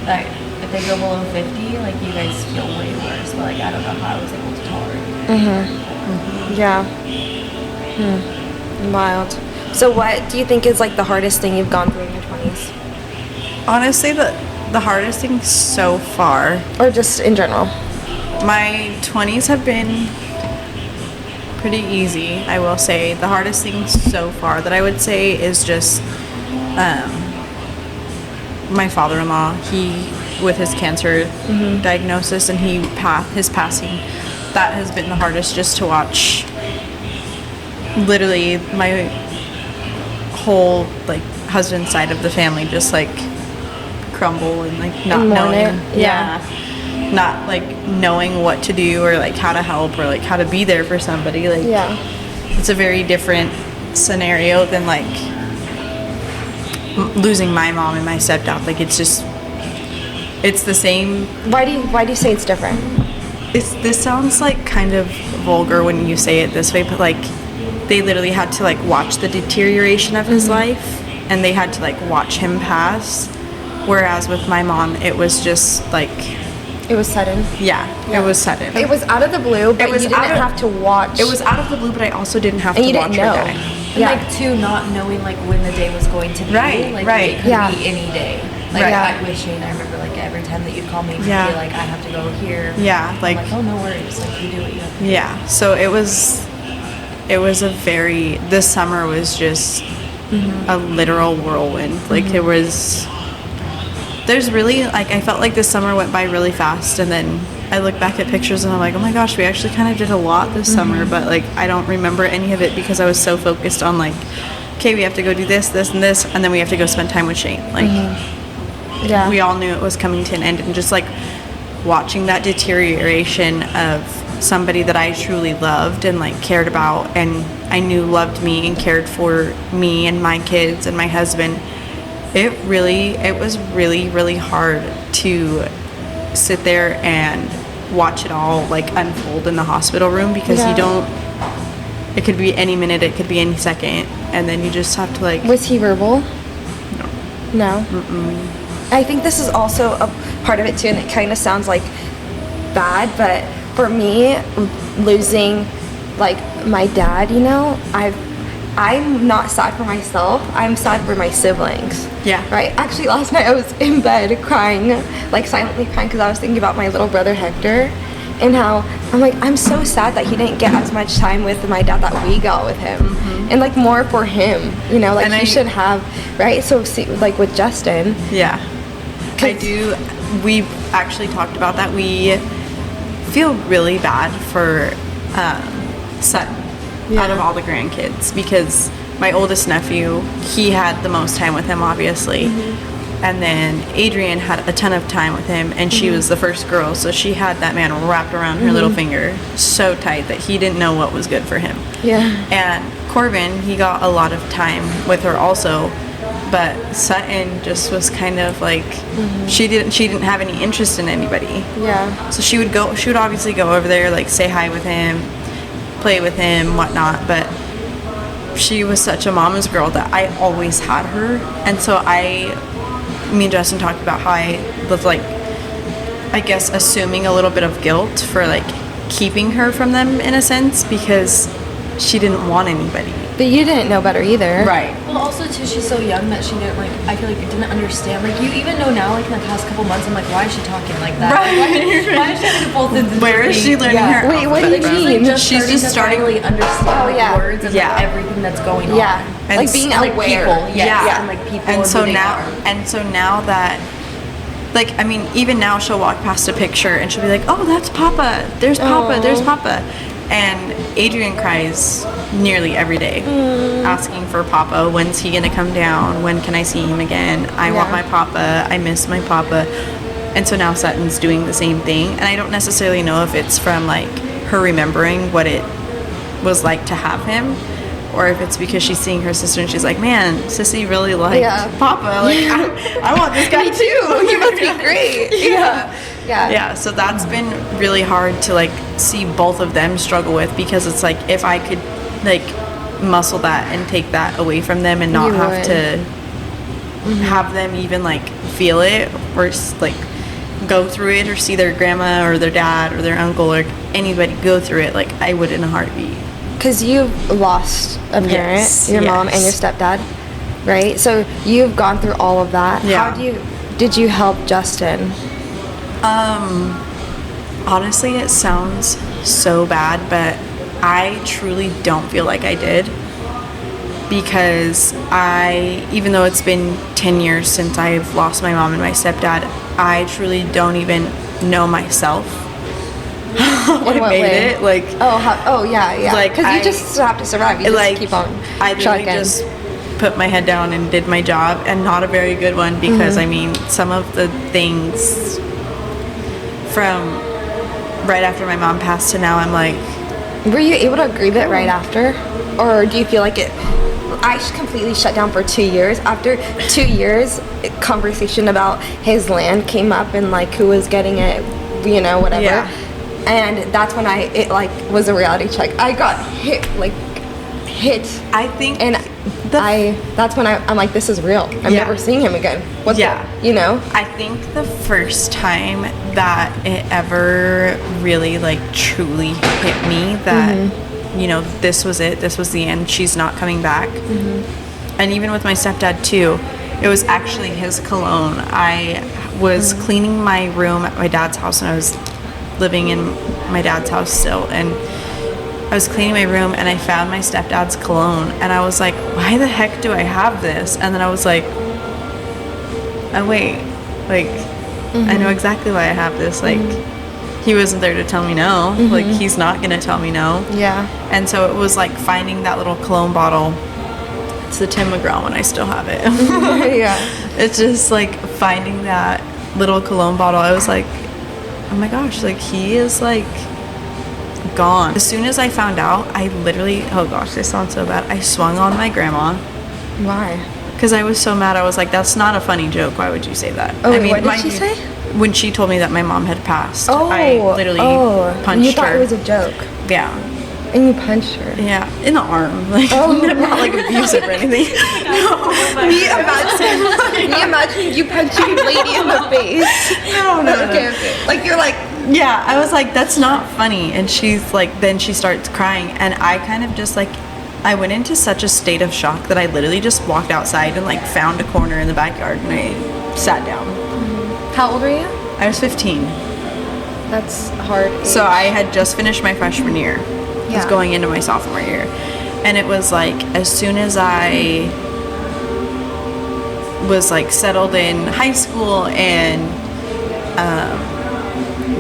that if they go below 50, like you guys feel way worse. But like I don't know how I was able to tolerate it. Yeah. Wild. So what do you think is like the hardest thing you've gone through in your 20s? Honestly, the hardest thing so far, Or just in general? my 20s have been pretty easy, I will say. The hardest thing so far that I would say is just my father-in-law. He, with his cancer diagnosis and his passing, that has been the hardest, just to watch literally my whole like husband side of the family just like crumble and like not knowing not like knowing what to do or like how to help or like how to be there for somebody. Like it's a very different scenario than like losing my mom and my stepdad. Like it's the same. Why do you say it's different? This sounds like kind of vulgar when you say it this way, but like they literally had to like watch the deterioration of his life, and they had to like watch him pass, whereas with my mom it was just like It was sudden. it was sudden. It was out of the blue, but you didn't have to watch. It was out of the blue, but I also didn't have And to you watch didn't her know. die. And like too, not knowing like when the day was going to be. Right, Like right. it could be any day. Like Right. with Shane, I remember like every time that you'd call me, you'd Yeah. be like, I have to go here. Yeah, I'm like oh no worries, like you do what you have to do. yeah. So it was this summer was just a literal whirlwind. Like there's really like I felt like this summer went by really fast, and then I look back at pictures and I'm like, oh my gosh, we actually kind of did a lot this summer, but like I don't remember any of it because I was so focused on like, okay, we have to go do this, this, and this, and then we have to go spend time with Shane. Like we all knew it was coming to an end, and just like watching that deterioration of somebody that I truly loved and like cared about and I knew loved me and cared for me and my kids and my husband, it was really, really hard to sit there and watch it all like unfold in the hospital room, because it could be any minute, it could be any second, and then you just have to like. Was he verbal? No. No? I think this is also a part of it too, and it kind of sounds like bad, but for me, losing like my dad, you know, I'm not sad for myself, I'm sad for my siblings. Yeah. Right? Actually, last night I was in bed crying, like silently crying, because I was thinking about my little brother Hector, and how I'm like, I'm so sad that he didn't get as much time with my dad that we got with him, and like more for him, you know, like he should have, right? So see, like with Justin. Yeah. We've actually talked about that. We feel really bad for Sutton out of all the grandkids, because my oldest nephew, he had the most time with him, obviously. And then Adrian had a ton of time with him, and she was the first girl, so she had that man wrapped around her little finger so tight that he didn't know what was good for him. Yeah. And Corbin, he got a lot of time with her also, but Sutton just was kind of like she didn't have any interest in anybody. Yeah. So she would obviously go over there, like say hi with him, play with him, whatnot, but she was such a mama's girl that I always had her. And so me and Justin talked about how I was like, I guess, assuming a little bit of guilt for like keeping her from them in a sense because she didn't want anybody. But you didn't know better either. Right. Well, also too, she's so young that she didn't I feel like didn't understand. Like you even know now, like in the past couple months, I'm like, why is she talking like that? Right. Like, why is she having to pull things? Where is she learning her? Wait, what do you mean? She's just starting to finally understand words and like, everything that's going on. Yeah. And like being like aware. people, Yeah. and like people. And so who they now, are. that, like, I mean, even now she'll walk past a picture and she'll be like, "Oh, that's Papa. There's Papa. There's Papa." And Adrian cries nearly every day, asking for Papa. When's he gonna come down? When can I see him again? I want my Papa. I miss my Papa. And so now Sutton's doing the same thing. And I don't necessarily know if it's from like her remembering what it was like to have him, or if it's because she's seeing her sister and she's like, man, Sissy really liked Papa. Like, I want this guy too. He must be great. Yeah. So that's been really hard to like see both of them struggle with, because it's like if I could like muscle that and take that away from them and not have to have them even like feel it or like go through it or see their grandma or their dad or their uncle or anybody go through it, like I would in a heartbeat. Because you've lost a parent, your mom and your stepdad, right? So you've gone through all of that. Yeah. How did you help Justin? Honestly, it sounds so bad, but I truly don't feel like I did, because even though it's been 10 years since I've lost my mom and my stepdad, I truly don't even know myself. In what way? It like yeah, like because you just have to survive. You just keep on I literally just put my head down and did my job, and not a very good one, because I mean, some of the things from right after my mom passed to now, I'm like, were you able to grieve it right after, or do you feel like I completely shut down for 2 years. After 2 years, conversation about his land came up and like who was getting it, whatever. Yeah. And that's when it like was a reality check. I got hit. I think, and that's when I'm like, this is real. I'm never seeing him again. I think the first time that it ever really like truly hit me that this was it, this was the end, she's not coming back. And even with my stepdad too, it was actually his cologne. I was cleaning my room at my dad's house, and I was living in my dad's house still, and I was cleaning my room and I found my stepdad's cologne, and I was like, why the heck do I have this? And then I was like, oh wait, like I know exactly why I have this. Like he wasn't there to tell me no. Like he's not gonna tell me no. Yeah. And so it was like finding that little cologne bottle. It's the Tim McGraw one, I still have it. Yeah. It's just like finding that little cologne bottle. I was like, oh my gosh, like he is like gone. As soon as I found out, I literally, oh gosh, this sounds so bad, I swung on my grandma. Why? Because I was so mad. I was like, that's not a funny joke. Why would you say that? Oh, I mean, what did she say? When she told me that my mom had passed, Oh, I literally punched her. You thought it was a joke. Yeah. And you punched her. Yeah, in the arm. Like, not like abusive or anything. Me imagine you punching a lady in the face. No. Okay. Like you're like, yeah, I was like, that's not funny. And she's like, then she starts crying. And I kind of just like, I went into such a state of shock that I literally just walked outside and like found a corner in the backyard and I sat down. how old were you? I was 15. That's hard. So I had just finished my freshman year. I was Yeah. going into my sophomore year. And it was like, as soon as I was like settled in high school and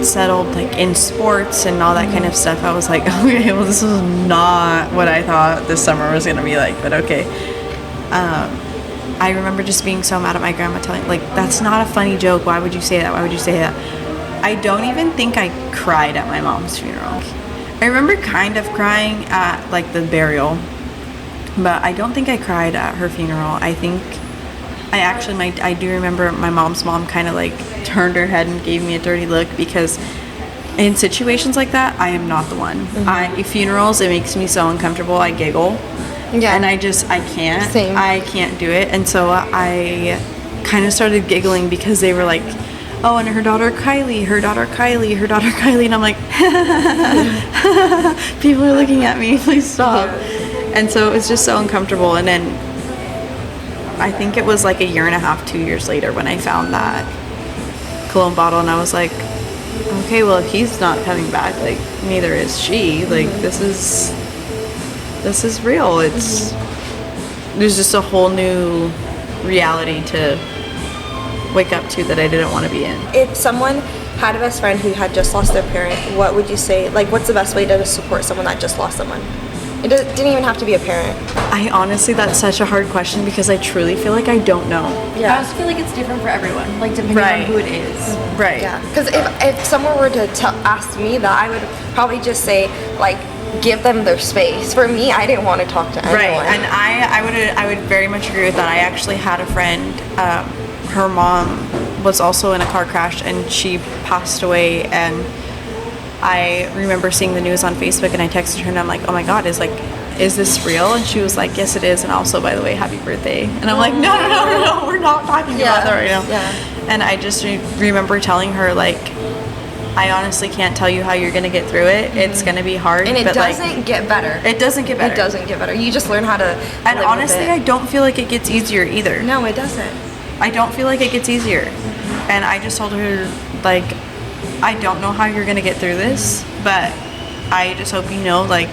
settled like in sports and all that kind of stuff, I was like, okay, well this is not what I thought this summer was gonna be like, but okay. I remember just being so mad at my grandma, telling like, that's not a funny joke, why would you say that, why would you say that? I don't even think I cried at my mom's funeral. I remember kind of crying at like the burial, but I don't think I cried at her funeral. I think I do remember my mom's mom kind of like turned her head and gave me a dirty look, because in situations like that, I am not the one. Funerals, it makes me so uncomfortable. I giggle. Yeah. And I can't. Same. I can't do it. And so I kind of started giggling because they were like, oh, and her daughter Kylie, her daughter Kylie, her daughter Kylie, and I'm like, people are looking at me, please stop. And so it was just so uncomfortable. And then I think it was like a year and a half, 2 years later when I found that cologne bottle, and I was like, okay, well, if he's not coming back, like, neither is she. Like, this is real. There's just a whole new reality to wake up to that I didn't want to be in. If someone had a best friend who had just lost their parent, what would you say? Like, what's the best way to support someone that just lost someone? It didn't even have to be a parent. I honestly, that's such a hard question because I truly feel like I don't know. I also feel like it's different for everyone, like depending on who it is. Right. Yeah. Because if someone were to ask me that, I would probably just say, like, give them their space. For me, I didn't want to talk to anyone. Right. And I would very much agree with that. I actually had a friend, her mom was also in a car crash and she passed away, and I remember seeing the news on Facebook and I texted her and I'm like, oh my God, is this real? And she was like, yes, it is. And also, by the way, happy birthday. And I'm like, no, we're not talking about that right now. Yeah. And I just remember telling her, like, I honestly can't tell you how you're going to get through it. It's going to be hard. And it but doesn't get better. It doesn't get better. It doesn't get better. You just learn how to And live honestly, with it. I don't feel like it gets easier either. No, it doesn't. I don't feel like it gets easier. And I just told her, like, I don't know how you're going to get through this, but I just hope you know, like,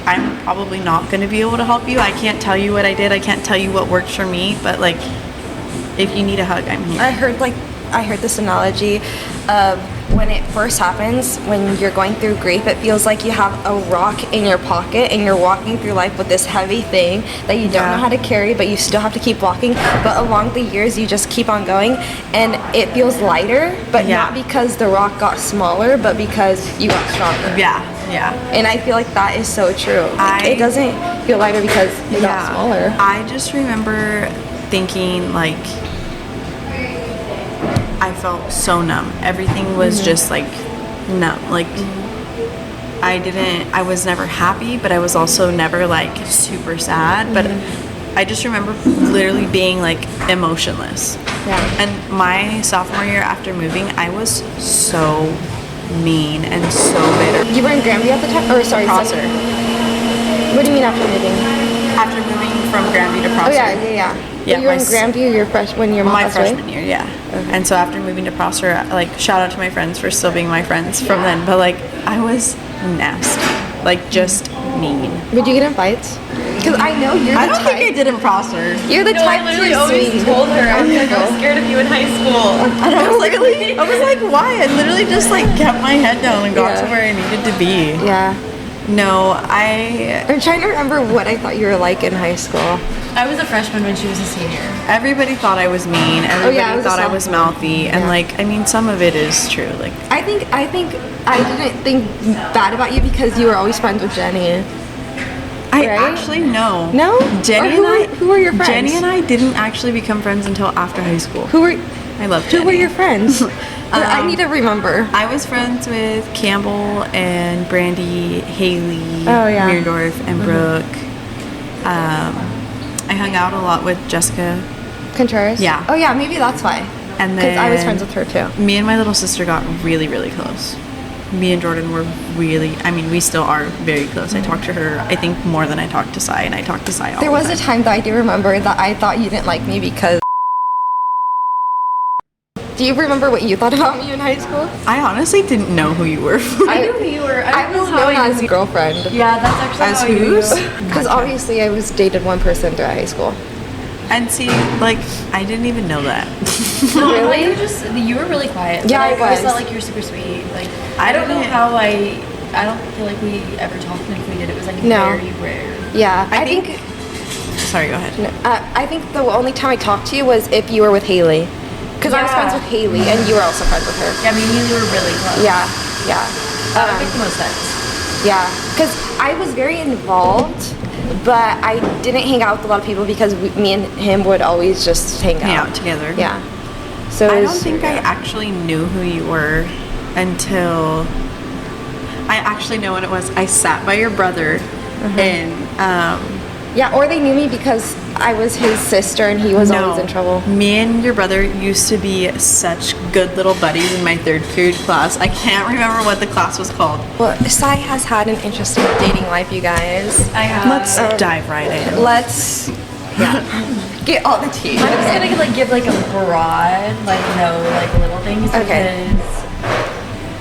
I'm probably not going to be able to help you. I can't tell you what I did. I can't tell you what works for me, but, like, if you need a hug, I'm here. I heard this analogy of when it first happens, when you're going through grief, it feels like you have a rock in your pocket and you're walking through life with this heavy thing that you don't know how to carry, but you still have to keep walking. But along the years, you just keep on going and it feels lighter, but not because the rock got smaller, but because you got stronger. Yeah. And I feel like that is so true. It doesn't feel lighter because it got smaller. I just remember thinking, like, I felt so numb. Everything was just like numb. Like, I was never happy, but I was also never like super sad. But I just remember literally being like emotionless. Yeah. And my sophomore year after moving, I was so mean and so bitter. You were in Granby at the time? Or sorry, Prosser. What do you mean after moving? After moving from Granby to Prosser. Oh yeah. Yeah, You were in Granby when your mom my passed away? freshman year, yeah. Okay. And so after moving to Prosser, like, shout out to my friends for still being my friends from then, but like, I was nasty, like, just mean. Would you get in fights? Because I know you're the I don't type. think I did in Prosser. You're the type I literally to always see. told her, I was like, I was scared of you in high school. And I was like, why? I literally just like kept my head down and got to where I needed to be. Yeah. No, I'm trying to remember what I thought you were like in high school. I was a freshman when she was a senior. everybody thought I was mean. Everybody thought I was mouthy, and like, I mean, some of it is true. Like, I think I didn't think bad about you because you were always friends with Jenny. I Right? actually no. No? Jenny Or and I. who were your friends? Jenny and I didn't actually become friends until after high school. Who were I love Jenny. who were your friends? I need to remember. I was friends with Campbell and Brandy, Haley, Oh, yeah. Meerdorf, and Brooke. I hung out a lot with Jessica. Contreras? Yeah. Oh yeah, maybe that's why. And Because then I was friends with her too. Me and my little sister got really, really close. Me and Jordan were really, I mean, we still are very close. I talk to her, I think, more than I talk to Sai, and I talk to Sai all There the was time. a time that I do remember that I thought you didn't like me because. Do you remember what you thought about me in high school? I honestly didn't know who you were. I knew who you were. I was known as girlfriend. Yeah, that's actually As how I knew whose? you. Because obviously I was dated one person throughout high school. And see, like, I didn't even know that. Really? You were really quiet. Yeah, but I was. felt like you're super sweet. Like, I I don't know didn't- how I don't feel like we ever talked, and if we did, it was like No. very rare. Yeah, I think. Sorry, go ahead. I think the only time I talked to you was if you were with Haley. Because I was Yeah. friends with Haley and you were also friends with her. Yeah, I mean, you were really close. Yeah. That would make the most sense. Yeah, because I was very involved, but I didn't hang out with a lot of people because me and him would always just hang out. Together. Yeah. So I it don't was- think I actually knew who you were until I actually know what it was. I sat by your brother and Yeah, or they knew me because I was his sister and he was always in trouble. Me and your brother used to be such good little buddies in my 3rd period class. I can't remember what the class was called. Well, Sai has had an interesting dating life, you guys. I have. Let's dive right in. Let's get all the tea. I'm just gonna like give like a broad, like no like little things Okay. because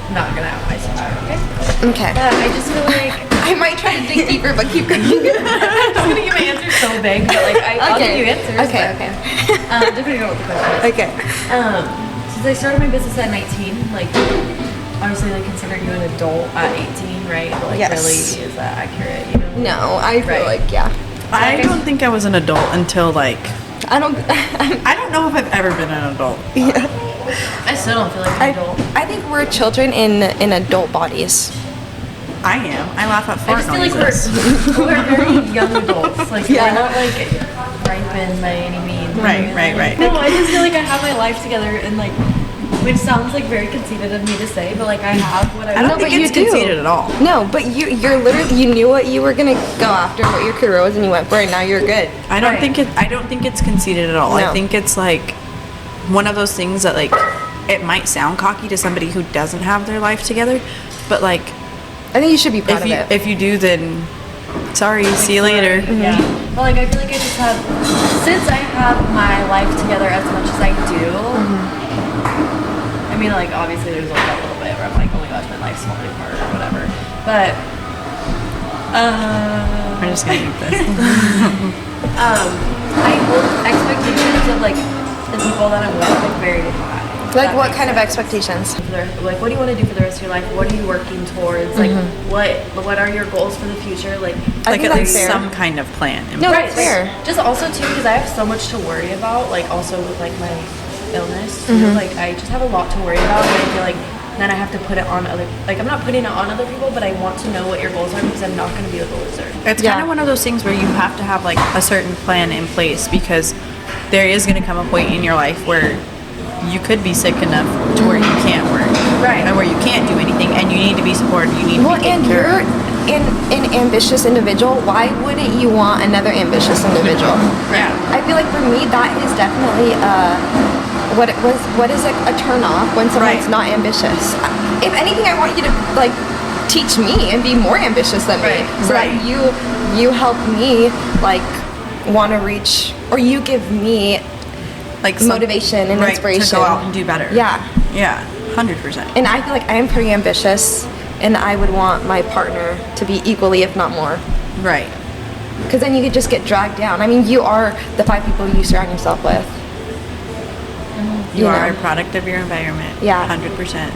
I'm not gonna have my sister. Okay. Okay. But I just feel like I might try to dig deeper, but keep going. I'm just gonna give my answer so vague, but like I'll give you answers. Okay, but, okay. depending on what the question is. Okay. Since I started my business at 19, like obviously they consider you an adult at 18, right? But like Yes. really, is that accurate? You know? No, I feel Right. like, yeah. I don't think I was an adult until like I don't, I don't know if I've ever been an adult. I still don't feel like an adult. I think we're children in adult bodies. I am. I laugh at I fart just feel like noises. we're very young adults. Like Yeah. we're not like ripened by any means. Right. No, I just feel like I have my life together and like, which sounds like very conceited of me to say, but like I have what I I don't want. but think you it's do. conceited at all. No, but you're literally, you knew what you were gonna go after, what your career was, and you went for it. Now you're good. I don't Right. think it's conceited at all. No. I think it's like one of those things that like it might sound cocky to somebody who doesn't have their life together, but like I think you should be proud of it. if you do, then sorry, see you later. Yeah. But like I feel like I just have, since I have my life together as much as I do. I mean, like obviously there's like a little bit where I'm like, oh my gosh, my life's falling apart or whatever. But I'm just gonna eat this. I hold expectations of like the people that I'm with like very high. Like, what kind of expectations? Like, what do you want to do for the rest of your life? What are you working towards? Like, what are your goals for the future? Like, I Like think at that's least fair. some kind of plan. in No, place. that's fair. Just also too, because I have so much to worry about. Like, also with like my illness, too. Like, I just have a lot to worry about, and I feel like then I have to put it on other. Like, I'm not putting it on other people, but I want to know what your goals are because I'm not going to be a loser. It's Yeah. kind of one of those things where you have to have like a certain plan in place because there is going to come a point in your life where you could be sick enough to where you can't work, Right. and where you can't do anything, and you need to be supported. You need to Well, be taken and care you're of. an ambitious individual. Why wouldn't you want another ambitious individual? Yeah. I feel like for me, that is definitely what is a turn off when someone's Right. not ambitious. If anything, I want you to like teach me and be more ambitious than me, Right. so Right. that you help me like want to reach, or you give me Like motivation and right, inspiration to go out and do better. Yeah. Yeah, 100%. And I feel like I am pretty ambitious, and I would want my partner to be equally, if not more. Right. Because then you could just get dragged down. I mean, you are the 5 people you surround yourself with. You are know. a product of your environment. Yeah. 100%.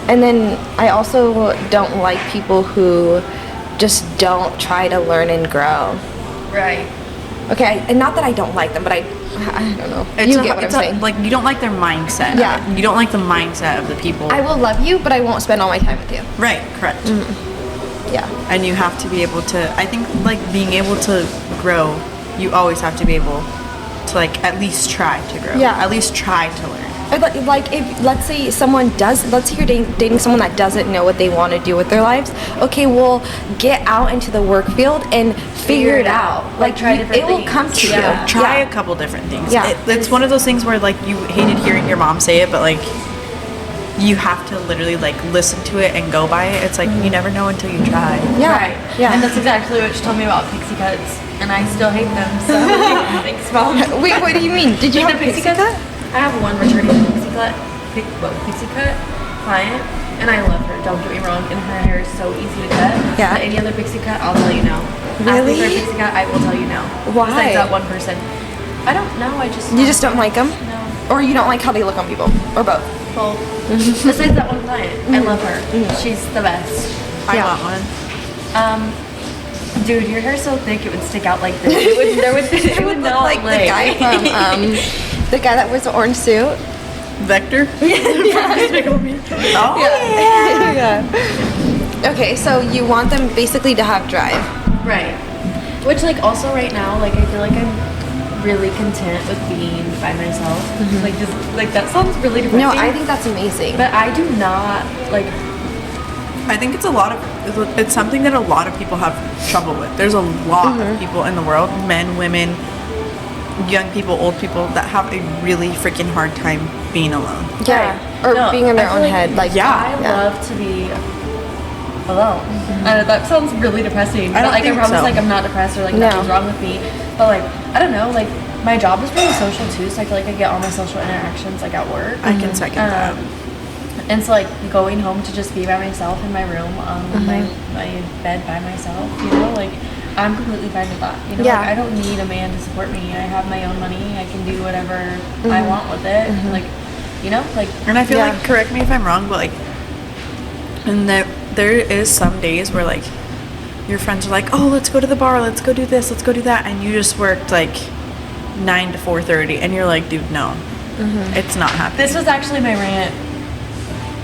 And then I also don't like people who just don't try to learn and grow. Right. Okay, and not that I don't like them, but I don't know. You get what I'm saying. Like you don't like their mindset. Yeah. You don't like the mindset of the people. I will love you, but I won't spend all my time with you. Right. Correct. Yeah. And you have to be able to. I think like being able to grow, you always have to be able to like at least try to grow. Yeah. At least try to learn. Or like if let's say let's say you're dating someone that doesn't know what they want to do with their lives. Okay, well, get out into the work field and figure it out. Like, try different it will things. come to Yeah. you. Try Yeah. a couple different things. Yeah. It's one of those things where like you hated hearing your mom say it, but like you have to literally like listen to it and go by it. It's like you never know until you try. Yeah. Right. Yeah. And that's exactly what she told me about pixie cuts, and I still hate them. So thanks, mom. Wait, what do you mean? Did you Like have the a pixie cut? I have one returning pixie cut client, and I love her. Don't get me wrong, and her hair is so easy to cut. Yeah. But any other pixie cut, I'll tell you no. Ask Really? me for a pixie cut, I will tell you no. Why? Besides that one person, I don't know. I just You just don't like them? No. Or you don't like how they look on people? Or both? Well, besides that one client, I love her. She's the best. I Yeah. want one. Dude, your hair's so thick it would stick out like this. It would look not like the guy from the guy that wears the orange suit. Vector. Oh. Yeah. Okay, so you want them basically to have drive. Right. Which, like, also right now, like, I feel like I'm really content with being by myself. Like, just, like, that sounds really depressing. No, I think that's amazing. But I do not, like, I think it's something that a lot of people have trouble with. There's a lot of people in the world, men, women, young people, old people that have a really freaking hard time being alone. Yeah. Right. Or No, being in their I feel own like head. Like, I love to be alone. That sounds really depressing. I don't like, think I promise, so. like, I'm not depressed or like No. nothing's wrong with me. But like, I don't know, like, my job is really social too, so I feel like I get all my social interactions like at work. I can second that. And so like going home to just be by myself in my room, my bed by myself, you know, like I'm completely fine with that. You know, Yeah. like, I don't need a man to support me. I have my own money. I can do whatever I want with it. Like, you know, like. And I feel Yeah. like, correct me if I'm wrong, but like, and there is some days where like your friends are like, oh, let's go to the bar, let's go do this, let's go do that, and you just worked like 9 to 4:30, and you're like, dude, no, it's not happening. This was actually my rant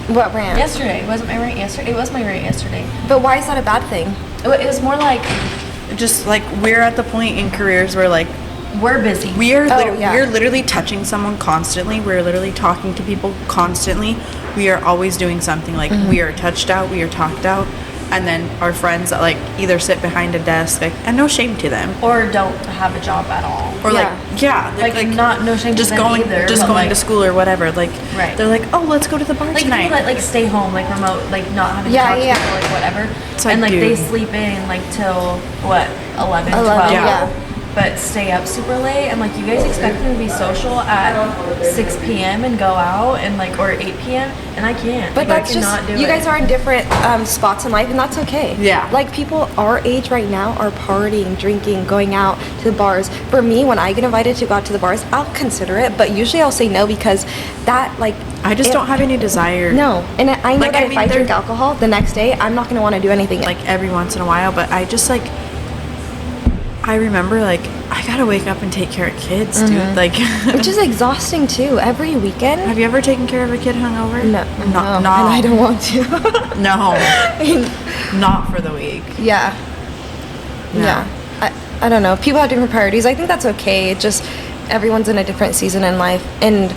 what rant? yesterday. Wasn't my rant yesterday? It was my rant yesterday. But why is that a bad thing? It was more like Just like we're at the point in careers where like we're busy. we are yeah. we're literally touching someone constantly. We're literally talking to people constantly. We are always doing something. Like we are touched out, we are talked out, and then our friends that like either sit behind a desk, like, and no shame to them, Or don't have a job at all. or Yeah. like not no shame to just them going either, just but, going like, to school or whatever. Like Right. they're like, oh, let's go to the bar like tonight. people that like stay home, like remote, like not having Yeah, to talk to yeah. people, like whatever. It's like, and like they dude. sleep in like till what 11, 11, 12, yeah. but stay up super late. And like you guys expect me to be social at 6 p.m. and go out and like or 8 p.m. and I can't. But Like, that's I cannot just, do you it. guys are in different spots in life, and that's okay. Yeah. Like, people our age right now are partying, drinking, going out to the bars. For me, when I get invited to go out to the bars, I'll consider it, but usually I'll say no because that, like... I just if- don't have any desire. No. And I know Like, that I if mean, I drink there- alcohol, the next day, I'm not going to want to do anything. Like every once in a while, but I just like I remember like I gotta wake up and take care of kids, dude. Like Which is exhausting, too. Every weekend. have you ever taken care of a kid hungover? No. No. And I don't want to. No. Not for the week. Yeah. No. Yeah. I don't know. People have different priorities. I think that's okay. It just, everyone's in a different season in life. And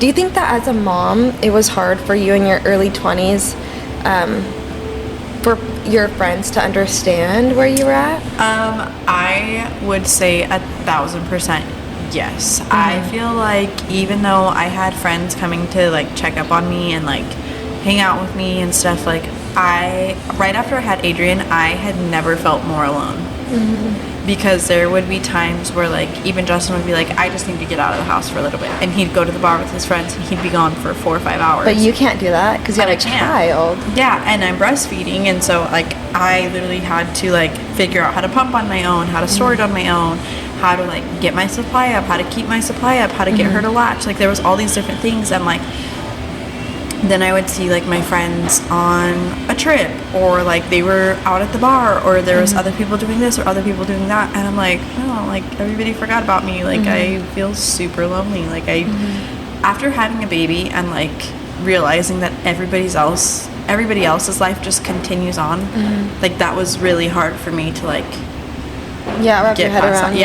do you think that as a mom, it was hard for you in your early 20s for your friends to understand where you were at? I would say 1,000% yes. I feel like even though I had friends coming to like check up on me and like hang out with me and stuff, like right after I had Adrian, I had never felt more alone. Because there would be times where like even Justin would be like, I just need to get out of the house for a little bit, and he'd go to the bar with his friends and he'd be gone for 4 or 5 hours. But you can't do that because you have And a I can't. child. Yeah, and I'm breastfeeding, and so like I literally had to like figure out how to pump on my own, how to store it on my own, how to like get my supply up, how to keep my supply up, how to get her to latch. Like there was all these different things, and like then I would see like my friends on a trip, or like they were out at the bar, or there was other people doing this or other people doing that, and I'm like, oh, like everybody forgot about me. Like I feel super lonely. Like after having a baby and like realizing that everybody else's life just continues on, like that was really hard for me to like Yeah, wrap your get head past around. that.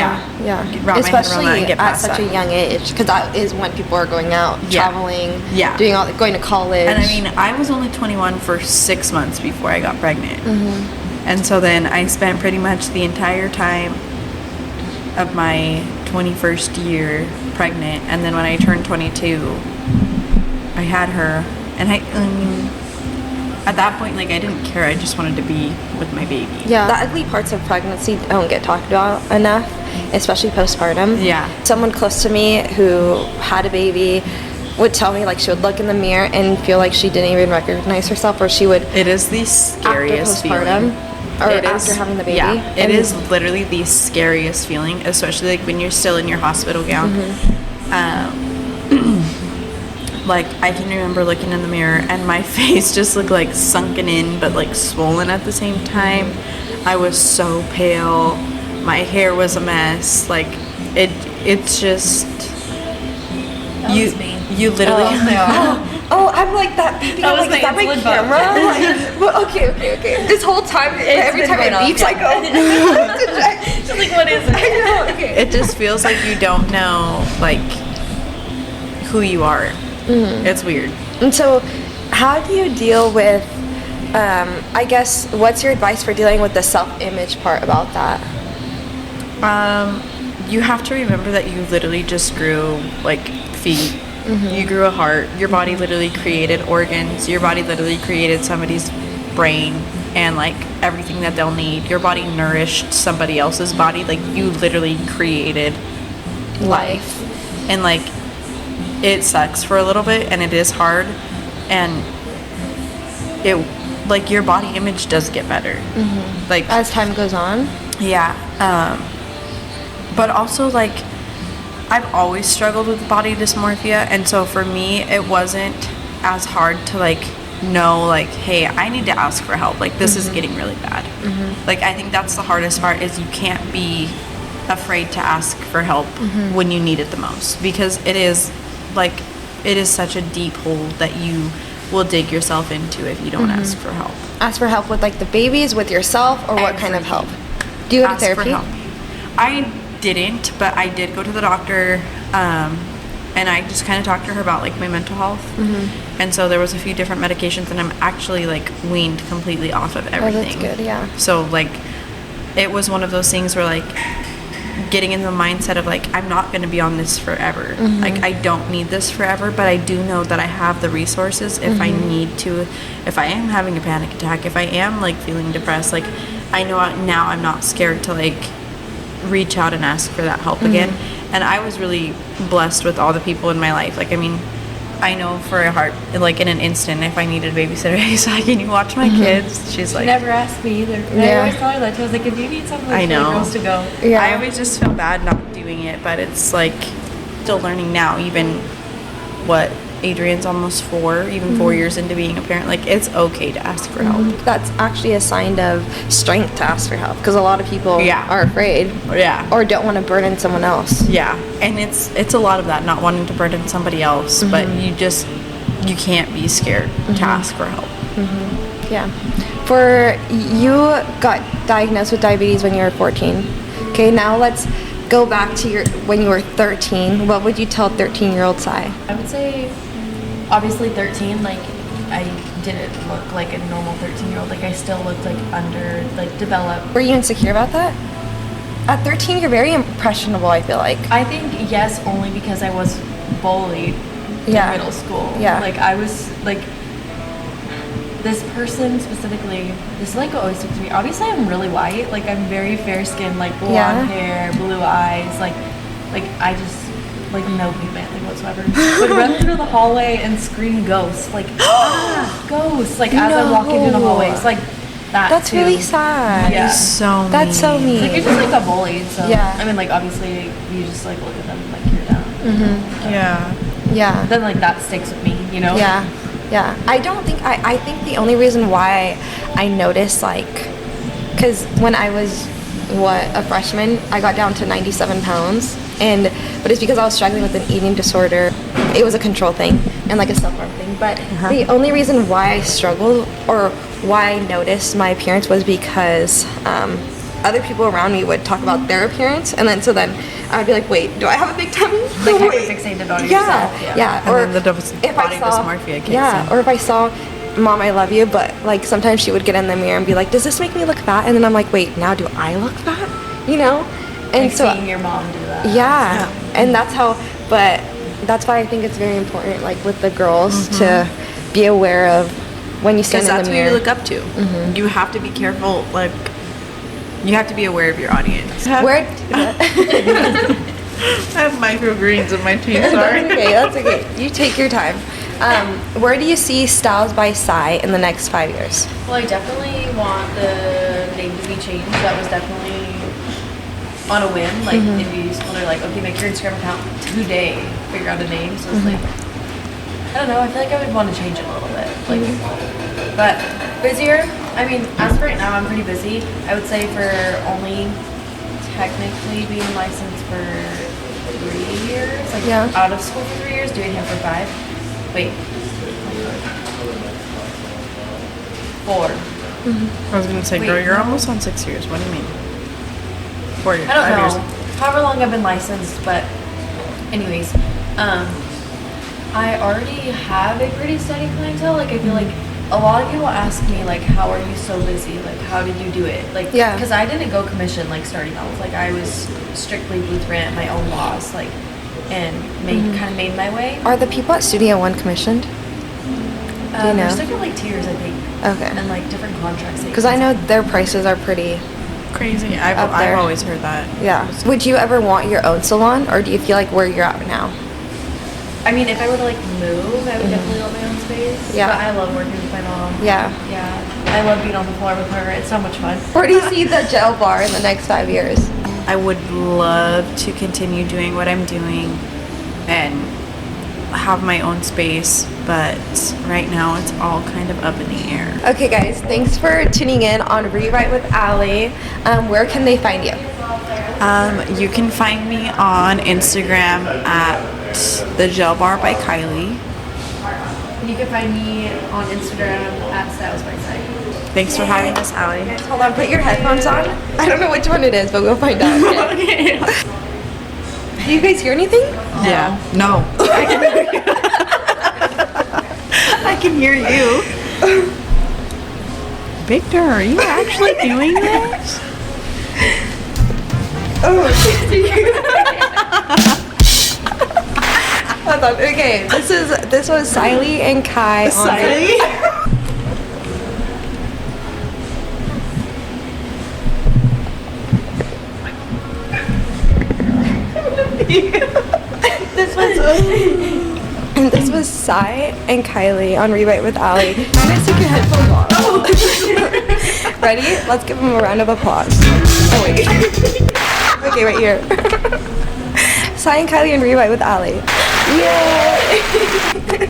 Yeah. Wrap my head around Especially that and get at past such that. a young age, because that is when people are going out, Yeah. traveling, Yeah. doing all, going to college. And I mean, I was only 21 for 6 months before I got pregnant. And so then I spent pretty much the entire time of my 21st year pregnant. And then when I turned 22, I had her. And I mean, at that point, like, I didn't care. I just wanted to be with my baby. Yeah, the ugly parts of pregnancy don't get talked about enough, especially postpartum. Yeah. Someone close to me who had a baby would tell me, like, she would look in the mirror and feel like she didn't even recognize herself, or she would, It is the scariest after postpartum, feeling. or It after is- having the baby. Yeah, it And- is literally the scariest feeling, especially like when you're still in your hospital gown. Like I can remember looking in the mirror and my face just looked like sunken in but like swollen at the same time. I was so pale. My hair was a mess. Like it's just That was me. you literally Oh, I'm like that. That was Like, is that my my insulin bump. camera? Like, well, okay. This whole time, every been time it going off, beeps, yeah. I go. She's like, what is it? I know. Okay. it just feels like you don't know like who you are. It's weird. And so, how do you deal with? I guess, what's your advice for dealing with the self-image part about that? You have to remember that you literally just grew like feet. You grew a heart. Your body literally created organs. Your body literally created somebody's brain and like everything that they'll need. Your body nourished somebody else's body. Like you literally created life. And like it sucks for a little bit and it is hard, and it like your body image does get better like as time goes on. But also like I've always struggled with body dysmorphia, and so for me it wasn't as hard to like know like, hey, I need to ask for help, like this is getting really bad. Like I think that's the hardest part, is you can't be afraid to ask for help when you need it the most, because it is such a deep hole that you will dig yourself into if you don't ask for help. Ask for help with like the babies, with yourself, or what kind of help? Do you go to Ask for therapy? help. I didn't, but I did go to the doctor, and I just kind of talked to her about like my mental health. And so there was a few different medications, and I'm actually like weaned completely off of everything. Oh, that's good, yeah. So like it was one of those things where like getting in the mindset of like, I'm not going to be on this forever. Like I don't need this forever, but I do know that I have the resources if I need to, if I am having a panic attack, if I am like feeling depressed, like I know now I'm not scared to like reach out and ask for that help again. And I was really blessed with all the people in my life. Like, I mean, I know for a heart, like in an instant, if I needed a babysitter, he's like, can you watch my kids? She's like, She never asked me either. I always tell her that. I was like, if you need something, I know. girls to go. Yeah. I always just feel bad not doing it, but it's like still learning now. Even Adrian's almost 4, even 4 years into being a parent, like it's okay to ask for help. That's actually a sign of strength to ask for help, because a lot of people are afraid or don't want to burden someone else. And it's a lot of that, not wanting to burden somebody else, but you can't be scared to ask for help. For you got diagnosed with diabetes when you were 14. Okay, now let's go back to when you were 13. What would you tell 13-year-old Sai? I would say, obviously 13, like I didn't look like a normal 13-year-old. Like I still looked like developed. Were you insecure about that? At 13, you're very impressionable, I feel like. I think yes, only because I was bullied in middle school. Like I was like, this person specifically, this is like what always sticks to me. Obviously I'm really white, like I'm very fair skinned, like blonde hair, blue eyes, like I just like no pigment like whatsoever. Would run through the hallway and scream ghost, like ghost, like as I'm walking through the hallways, like that. That's too. really sad. That's so mean. Like you're just like got bullied, so I mean like obviously you just like look at them like you're down. Then like that sticks with me, you know? I think the only reason why I noticed, like, because when I was a freshman, I got down to 97 pounds, but it's because I was struggling with an eating disorder. It was a control thing and like a self-harm thing, but the only reason why I struggled or why I noticed my appearance was because other people around me would talk about their appearance, and then I'd be like, wait, do I have a big tummy? Like hyperfixated on yourself. And or then the body dysmorphia kicks in. Or if I saw, Mom, I love you, but like sometimes she would get in the mirror and be like, does this make me look fat? And then I'm like, wait, now do I look fat? You know? And like so seeing your mom do that. And that's why I think it's very important, like with the girls, to be aware of when you stand in the mirror. Because that's who you look up to. You have to be careful, like you have to be aware of your audience. I have microgreens in my teeth, sorry. That's okay. You take your time. Where do you see Styles by Sai in the next 5 years? Well, I definitely want the name to be changed. That was definitely on a whim. Like in beauty school, they're like, okay, make your Instagram account today. Figure out a name. So it's like, I don't know. I feel like I would want to change it a little bit. Like, but busier. I mean, as of right now, I'm pretty busy. I would say for only technically being licensed for 3 years, like out of school for 3 years, doing hair for 5. Wait. 4. I was gonna say, girl, you're almost on 6 years. What do you mean? 4 years. I don't 5 know. years. However long I've been licensed, but anyways, I already have a pretty steady clientele. Like I feel like a lot of people ask me like, how are you so busy? Like, how did you do it? Like, Yeah. because I didn't go commission like starting off. Like, I was strictly booth rent, my own boss, like, and kind of made my way. Are the people at Studio One commissioned? Do you know? There's different like tiers, I think. Okay. And like different contracts. Because I know their prices are pretty. Crazy. Up there. I've always heard that. Yeah. Would you ever want your own salon, or do you feel like where you're at now? I mean, if I were to like move, I would definitely want my own space. Yeah. But I love working with my mom. Yeah. Yeah. I love being on the floor with her. It's so much fun. Where do you see the gel bar in the next 5 years? I would love to continue doing what I'm doing and have my own space, but right now it's all kind of up in the air. Okay, guys, thanks for tuning in on Rewrite with Allie. Where can they find you? You can find me on Instagram at the Gel Bar by Kylie. You can find me on Instagram at Styles by Side. Thanks for having us, Allie. Hold on, put your headphones on. I don't know which one it is, but we'll find out. Okay? Do you guys hear anything? Yeah. No. I can hear you. Victor, are you actually doing this? Hold on. Okay, this was Kylie and Kai. Kylie? This was Sai and Kylie on Rewrite with Allie. You guys take your headphones off. Ready? Let's give them a round of applause. Oh wait. Okay, right here. Sai and Kylie on Rewrite with Allie. Yay!